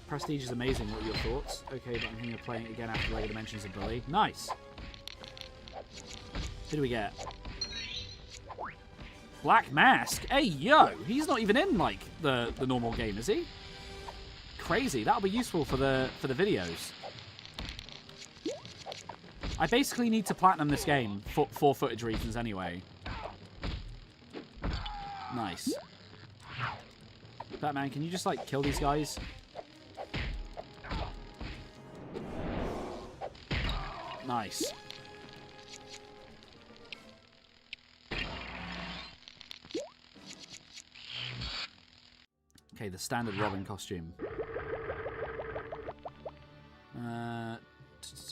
Prestige is amazing. What are your thoughts? Okay, but I'm thinking of playing it again after Lego Dimensions of Bully. Nice! Who do we get? Black Mask! Hey, yo! He's not even in, like, the normal game, is he? Crazy. That'll be useful for the videos. I basically need to platinum this game for footage reasons anyway. Nice. Batman, can you just, like, kill these guys? Nice. Okay, the standard Robin costume.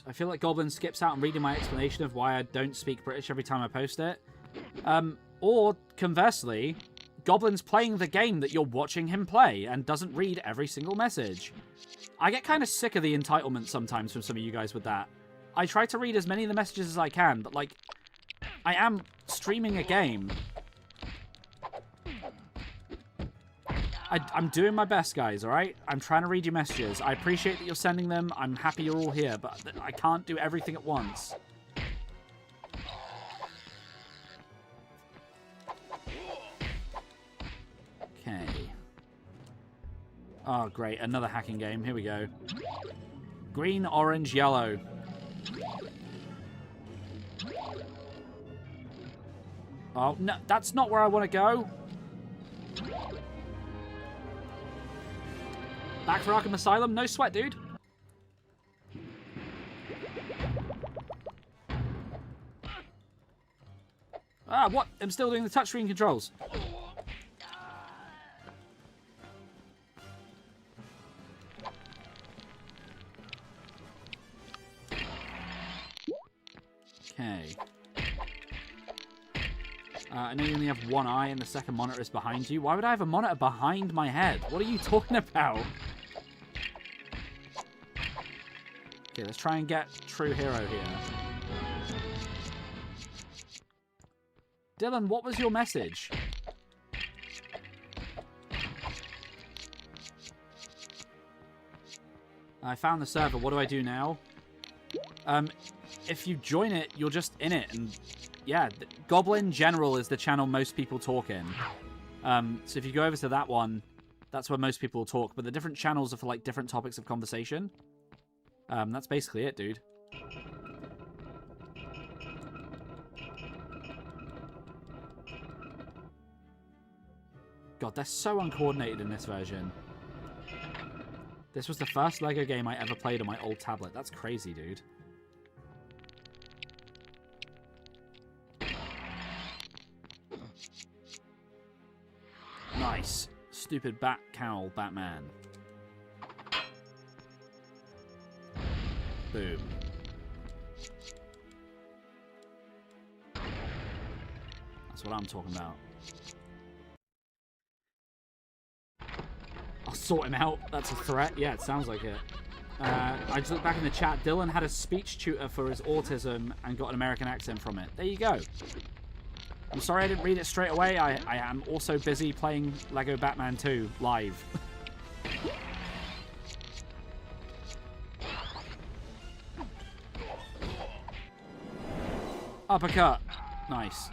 I feel like Goblin skips out on reading my explanation of why I don't speak British every time I post it. Or, conversely, Goblin's playing the game that you're watching him play and doesn't read every single message. I get kind of sick of the entitlement sometimes from some of you guys with that. I try to read as many of the messages as I can, but, like, I am streaming a game. I'm doing my best, guys, alright? I'm trying to read your messages. I appreciate that you're sending them. I'm happy you're all here, but I can't do everything at once. Okay. Oh, great. Another hacking game. Here we go. Green, orange, yellow. Oh, no, that's not where I want to go. Back for Arkham Asylum? No sweat, dude. Ah, what? I'm still doing the touchscreen controls. Okay. I know you only have one eye and the second monitor is behind you. Why would I have a monitor behind my head? What are you talking about? Okay, let's try and get True Hero here. Dylan, what was your message? I found the server. What do I do now? If you join it, you're just in it. And yeah, Goblin General is the channel most people talk in. So if you go over to that one, that's where most people talk. But the different channels are for like different topics of conversation. That's basically it, dude. God, they're so uncoordinated in this version. This was the first LEGO game I ever played on my old tablet. That's crazy, dude. Nice. Stupid bat cowl, Batman. Boom. That's what I'm talking about. I'll sort him out. That's a threat. Yeah, it sounds like it. I just looked back in the chat. Dylan had a speech tutor for his autism and got an American accent from it. There you go. I'm sorry I didn't read it straight away. I am also busy playing Lego Batman 2 live. Uppercut. Nice.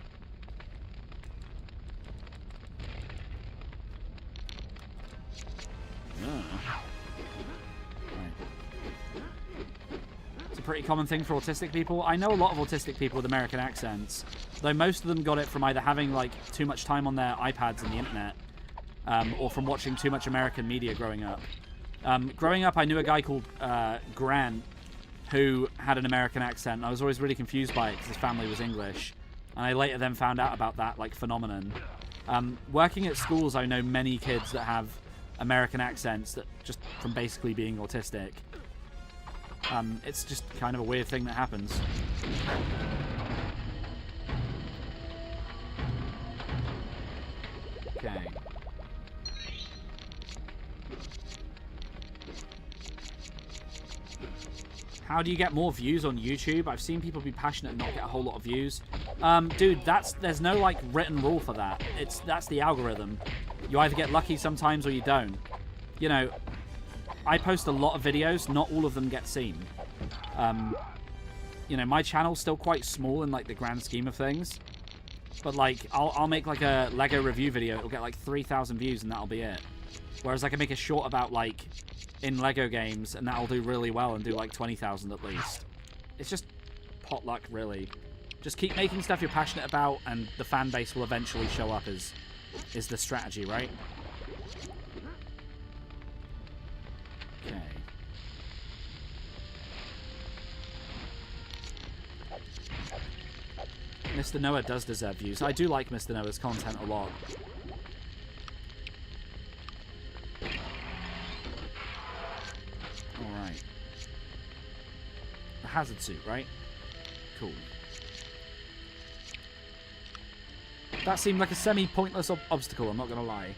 It's a pretty common thing for autistic people. I know a lot of autistic people with American accents, though most of them got it from either having like too much time on their iPads and the internet, or from watching too much American media growing up. Growing up, I knew a guy called Grant who had an American accent. I was always really confused by it because his family was English, and I later then found out about that like phenomenon. Working at schools, I know many kids that have American accents that just from basically being autistic. It's just kind of a weird thing that happens. Okay. How do you get more views on YouTube? I've seen people be passionate and not get a whole lot of views. Dude, there's no like written rule for that. That's the algorithm. You either get lucky sometimes or you don't. You know, I post a lot of videos, not all of them get seen. You know, my channel's still quite small in like the grand scheme of things. But like, I'll make like a Lego review video, it'll get like 3,000 views and that'll be it. Whereas I can make a short about like, in Lego games, and that'll do really well and do like 20,000 at least. It's just pot luck, really. Just keep making stuff you're passionate about and the fan base will eventually show up is the strategy, right? Okay. Mr. Noah does deserve views. I do like Mr. Noah's content a lot. Alright. The hazard suit, right? Cool. That seemed like a semi-pointless obstacle, I'm not going to lie.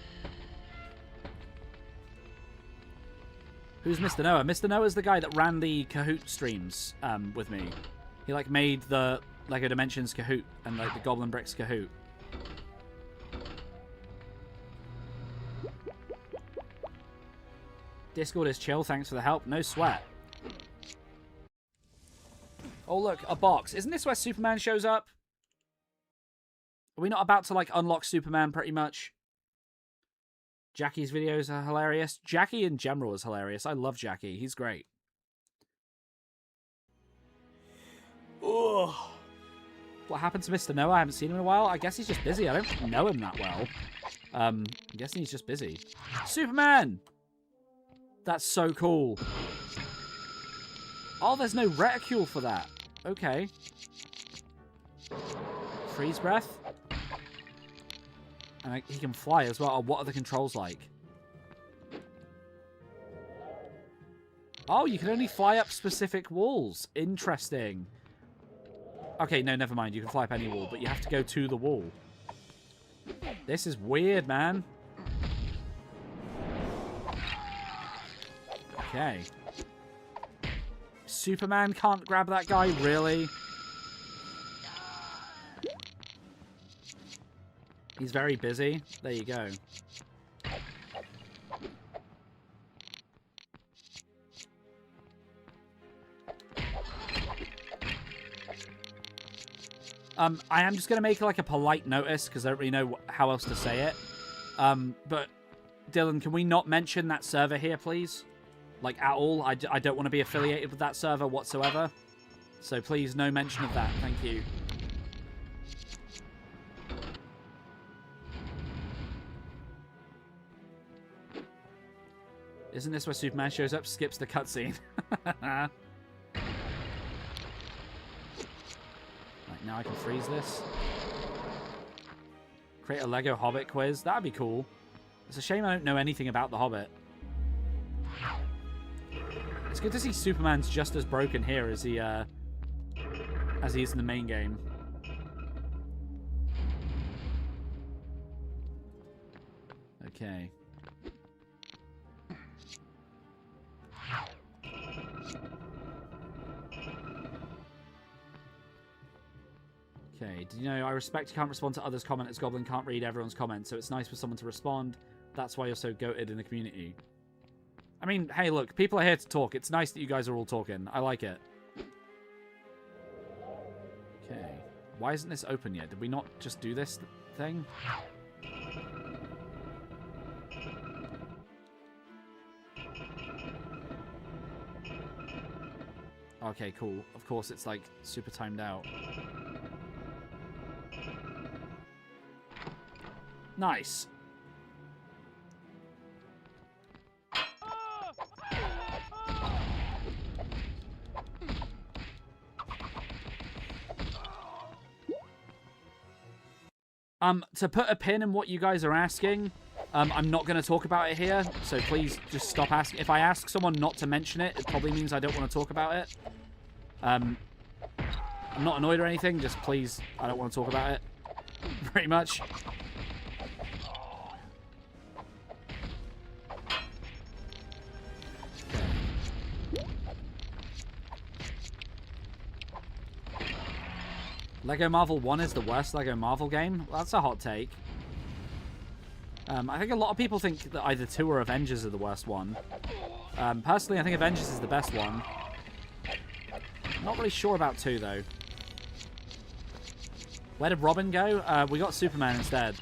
Who's Mr. Noah? Mr. Noah's the guy that ran the Kahoot streams with me. He like made the Lego Dimensions Kahoot and like the GoblinBricks Kahoot. Discord is chill, thanks for the help. No sweat. Oh look, a box. Isn't this where Superman shows up? Are we not about to, like, unlock Superman pretty much? Jackie's videos are hilarious. Jackie in general is hilarious. I love Jackie. He's great. Ugh. What happened to Mr. Noah? I haven't seen him in a while. I guess he's just busy. I don't know him that well. I'm guessing he's just busy. Superman! That's so cool. Oh, there's no reticule for that. Okay. Freeze breath. And he can fly as well. Oh, what are the controls like? Oh, you can only fly up specific walls. Interesting. Okay, no, never mind. You can fly up any wall, but you have to go to the wall. This is weird, man. Okay. Superman can't grab that guy, really? He's very busy. There you go. I am just going to make like a polite notice because I don't really know how else to say it. But Dylan, can we not mention that server here, please? Like, at all? I don't want to be affiliated with that server whatsoever. So please, no mention of that. Thank you. Isn't this where Superman shows up, skips the cutscene? Right, now I can freeze this. Create a Lego Hobbit quiz. That'd be cool. It's a shame I don't know anything about the Hobbit. It's good to see Superman's just as broken here as he is in the main game. Okay. Okay, did you know I respect you can't respond to others' comments. Goblin can't read everyone's comments, so it's nice for someone to respond. That's why you're so goated in the community. I mean, hey, look, people are here to talk. It's nice that you guys are all talking. I like it. Okay. Why isn't this open yet? Did we not just do this thing? Okay, cool. Of course, it's like super timed out. Nice. To put a pin in what you guys are asking, I'm not going to talk about it here, so please just stop asking. If I ask someone not to mention it, it probably means I don't want to talk about it. I'm not annoyed or anything, just please, I don't want to talk about it. Pretty much. Lego Marvel 1 is the worst Lego Marvel game? Well, that's a hot take. I think a lot of people think that either 2 or Avengers are the worst one. Personally, I think Avengers is the best one. Not really sure about 2, though. Where did Robin go? We got Superman instead.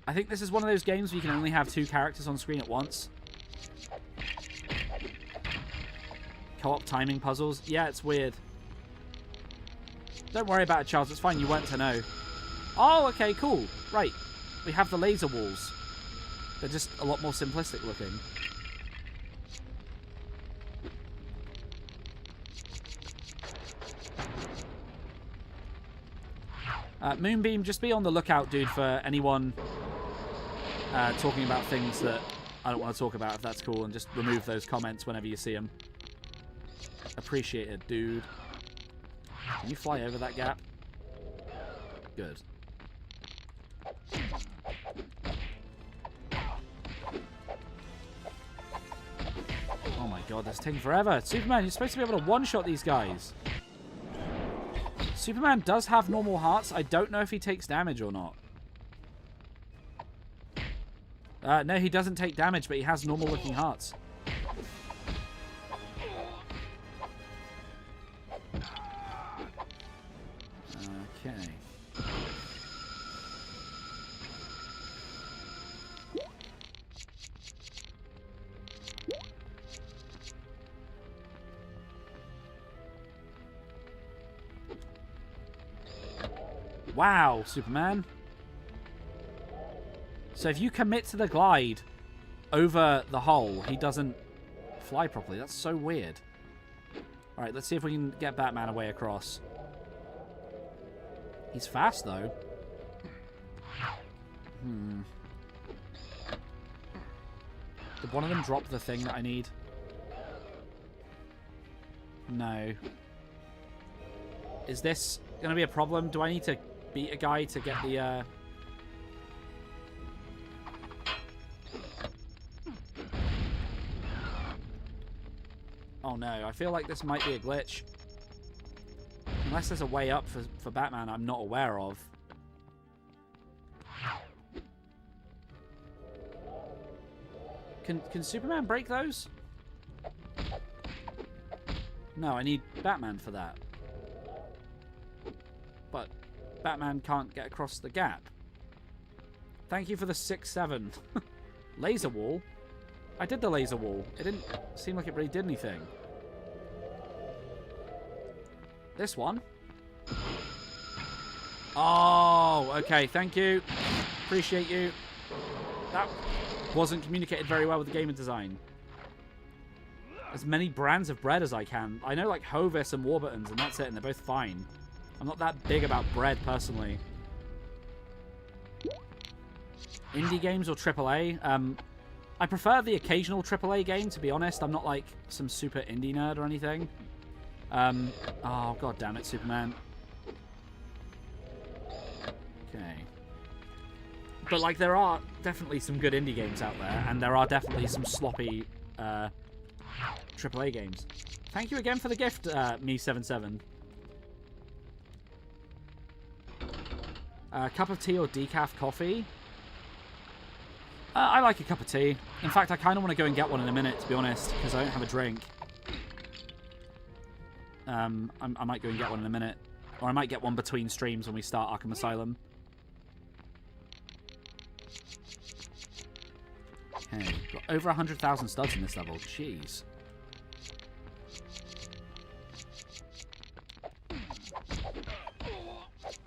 I think this is one of those games where you can only have 2 characters on screen at once. Co-op timing puzzles. Yeah, it's weird. Don't worry about it, Charles. It's fine. You weren't to know. Oh, okay, cool. Right. We have the laser walls. They're just a lot more simplistic looking. Moonbeam, just be on the lookout, dude, for anyone talking about things that I don't want to talk about, if that's cool, and just remove those comments whenever you see them. Appreciate it, dude. Can you fly over that gap? Good. Oh my god, this is taking forever. Superman, you're supposed to be able to one-shot these guys. Superman does have normal hearts. I don't know if he takes damage or not. No, he doesn't take damage, but he has normal-looking hearts. Okay. Wow, Superman. So if you commit to the glide over the hole, he doesn't fly properly. That's so weird. Alright, let's see if we can get Batman away across. He's fast, though. Did one of them drop the thing that I need? No. Is this going to be a problem? Do I need to beat a guy to get the... Oh no, I feel like this might be a glitch. Unless there's a way up for Batman I'm not aware of. Can Superman break those? No, I need Batman for that. But Batman can't get across the gap. Thank you for the 6-7. Laser wall? I did the laser wall. It didn't seem like it really did anything. This one? Oh, okay. Thank you. Appreciate you. That wasn't communicated very well with the game and design. As many brands of bread as I can. I know like Hovis and Warburtons, and that's it, and they're both fine. I'm not that big about bread, personally. Indie games or AAA? I prefer the occasional AAA game, to be honest. I'm not like some super indie nerd or anything. Oh, god damn it, Superman. Okay. But like, there are definitely some good indie games out there, and there are definitely some sloppy AAA games. Thank you again for the gift, me77. Cup of tea or decaf coffee? I like a cup of tea. In fact, I kind of want to go and get one in a minute, to be honest, because I don't have a drink. I might go and get one in a minute. Or I might get one between streams when we start Arkham Asylum. Okay, got over 100,000 studs in this level. Jeez.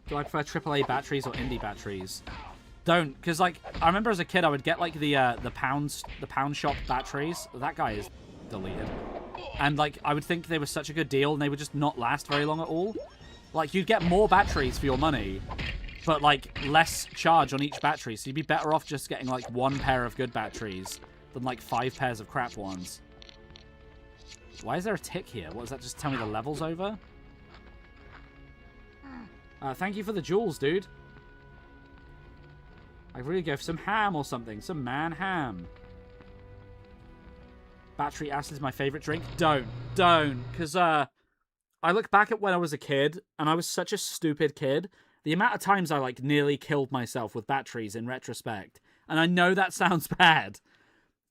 Do I prefer AAA batteries or indie batteries? Don't, because like I remember as a kid I would get like the pound shop batteries. That guy is deleted. And like I would think they were such a good deal and they would just not last very long at all. Like you'd get more batteries for your money, but like less charge on each battery. So you'd be better off just getting like one pair of good batteries than like 5 pairs of crap ones. Why is there a tick here? What does that just tell me the level's over? Thank you for the jewels, dude. I'd really go for some ham or something. Some man ham. Battery acid is my favorite drink. Don't. Because I look back at when I was a kid, and I was such a stupid kid. The amount of times I like nearly killed myself with batteries in retrospect. And I know that sounds bad.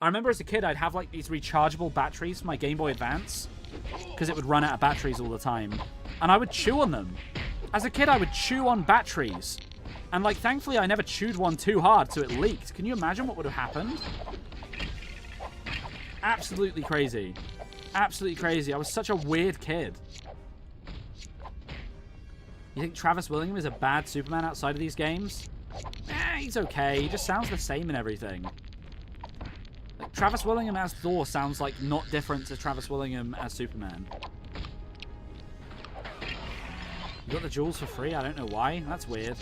I remember as a kid I'd have like these rechargeable batteries for my Game Boy Advance. Because it would run out of batteries all the time. And I would chew on them. As a kid I would chew on batteries. And, like, thankfully I never chewed one too hard, so it leaked. Can you imagine what would have happened? Absolutely crazy. Absolutely crazy. I was such a weird kid. You think Travis Willingham is a bad Superman outside of these games? He's okay. He just sounds the same in everything. Like, Travis Willingham as Thor sounds, like, not different to Travis Willingham as Superman. You got the jewels for free? I don't know why. That's weird.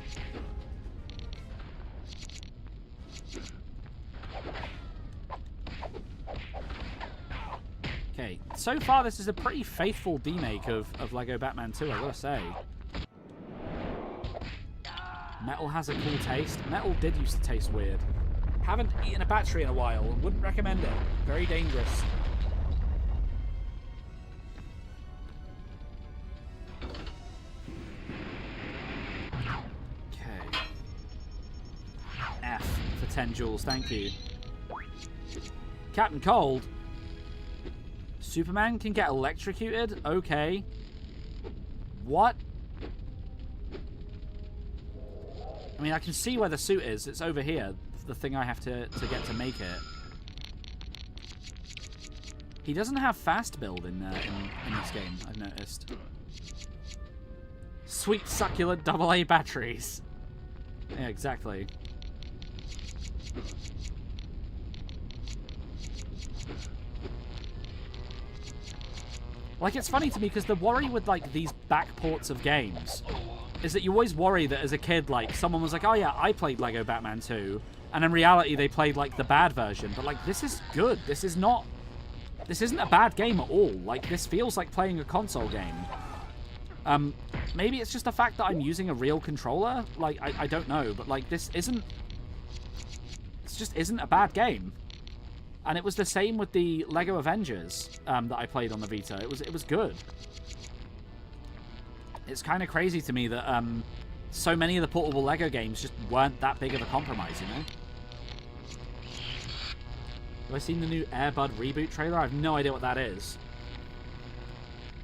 Okay, so far this is a pretty faithful remake of Lego Batman 2, I gotta say. Metal has a cool taste. Metal did used to taste weird. Haven't eaten a battery in a while. Wouldn't recommend it. Very dangerous. Okay. F for 10 jewels, thank you. Captain Cold? Superman can get electrocuted? Okay. What? I mean, I can see where the suit is. It's over here. The thing I have to get to make it. He doesn't have fast build in this game, I've noticed. Sweet, succulent AA batteries. Yeah, exactly. Like, it's funny to me because the worry with, like, these back ports of games is that you always worry that as a kid, like, someone was like, oh yeah, I played Lego Batman 2, and in reality they played, like, the bad version. But, like, this is good. This isn't a bad game at all. Like, this feels like playing a console game. Maybe it's just the fact that I'm using a real controller. Like, I don't know, but, like, this just isn't a bad game. And it was the same with the Lego Avengers that I played on the Vita. It was good. It's kind of crazy to me that so many of the portable Lego games just weren't that big of a compromise, you know? Have I seen the new Air Bud reboot trailer? I have no idea what that is.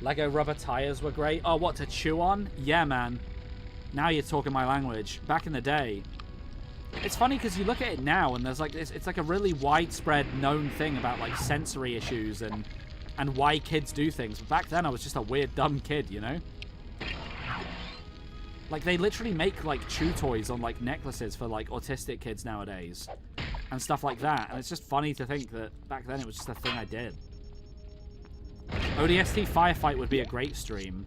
Lego rubber tires were great. Oh, what, to chew on? Yeah, man. Now you're talking my language. Back in the day. It's funny because you look at it now and there's like this, it's like a really widespread known thing about like sensory issues and why kids do things. But back then I was just a weird dumb kid, you know? Like they literally make like chew toys on like necklaces for like autistic kids nowadays and stuff like that. And it's just funny to think that back then it was just a thing I did. ODST Firefight would be a great stream.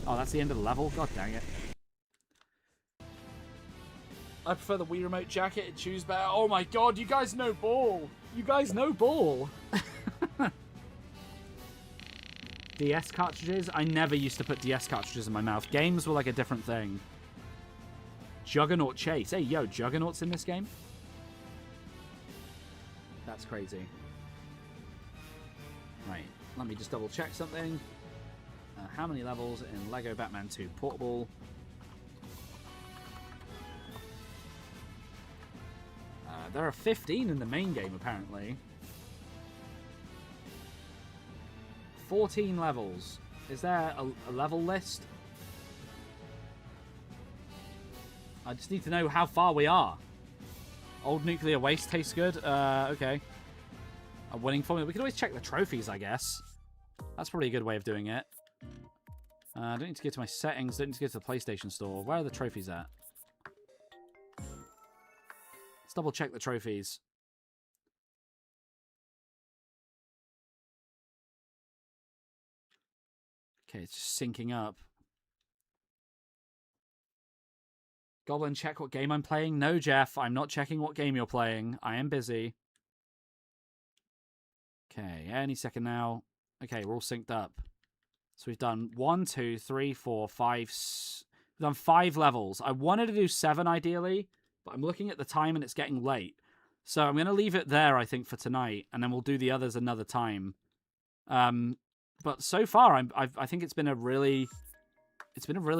Oh, that's the end of the level? God dang it. I prefer the Wii Remote jacket. It chews better. Oh my god, you guys know ball. You guys know ball. DS cartridges? I never used to put DS cartridges in my mouth. Games were like a different thing. Juggernaut Chase. Hey, yo, Juggernaut's in this game? That's crazy. Right, let me just double check something. How many levels in Lego Batman 2 Portable? There are 15 in the main game, apparently. 14 levels. Is there a level list? I just need to know how far we are. Old nuclear waste tastes good. Okay. A winning formula. We can always check the trophies, I guess. That's probably a good way of doing it. I don't need to get to my settings. Don't need to go to the PlayStation Store. Where are the trophies at? Let's double check the trophies. Okay, it's just syncing up. Goblin, check what game I'm playing. No, Jeff, I'm not checking what game you're playing. I am busy. Okay, any second now. Okay, we're all synced up. So we've done 1, 2, 3, 4, 5. We've done 5 levels. I wanted to do 7 ideally, but I'm looking at the time and it's getting late. So I'm going to leave it there, I think, for tonight, and then we'll do the others another time. But so far, I think it's been a really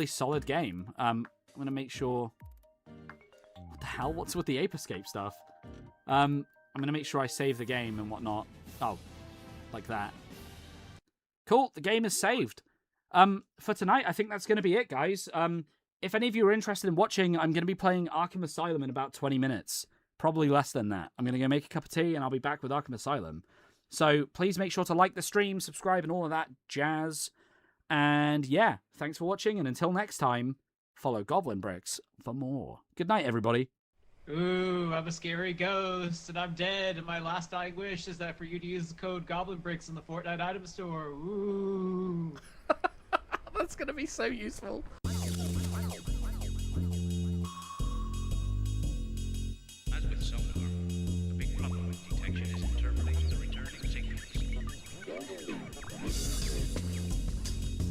solid game. I'm going to make sure. What the hell? What's with the Ape Escape stuff? I'm going to make sure I save the game and whatnot. Oh, like that. Cool. The game is saved. For tonight, I think that's going to be it, guys. If any of you are interested in watching, I'm going to be playing Arkham Asylum in about 20 minutes. Probably less than that. I'm going to go make a cup of tea and I'll be back with Arkham Asylum. So please make sure to like the stream, subscribe, and all of that jazz. And yeah, thanks for watching. And until next time, follow GoblinBricks for more. Good night, everybody. Ooh, I'm a scary ghost and I'm dead. And my last dying wish is that for you to use the code GoblinBricks in the Fortnite item store. Ooh. That's going to be so useful.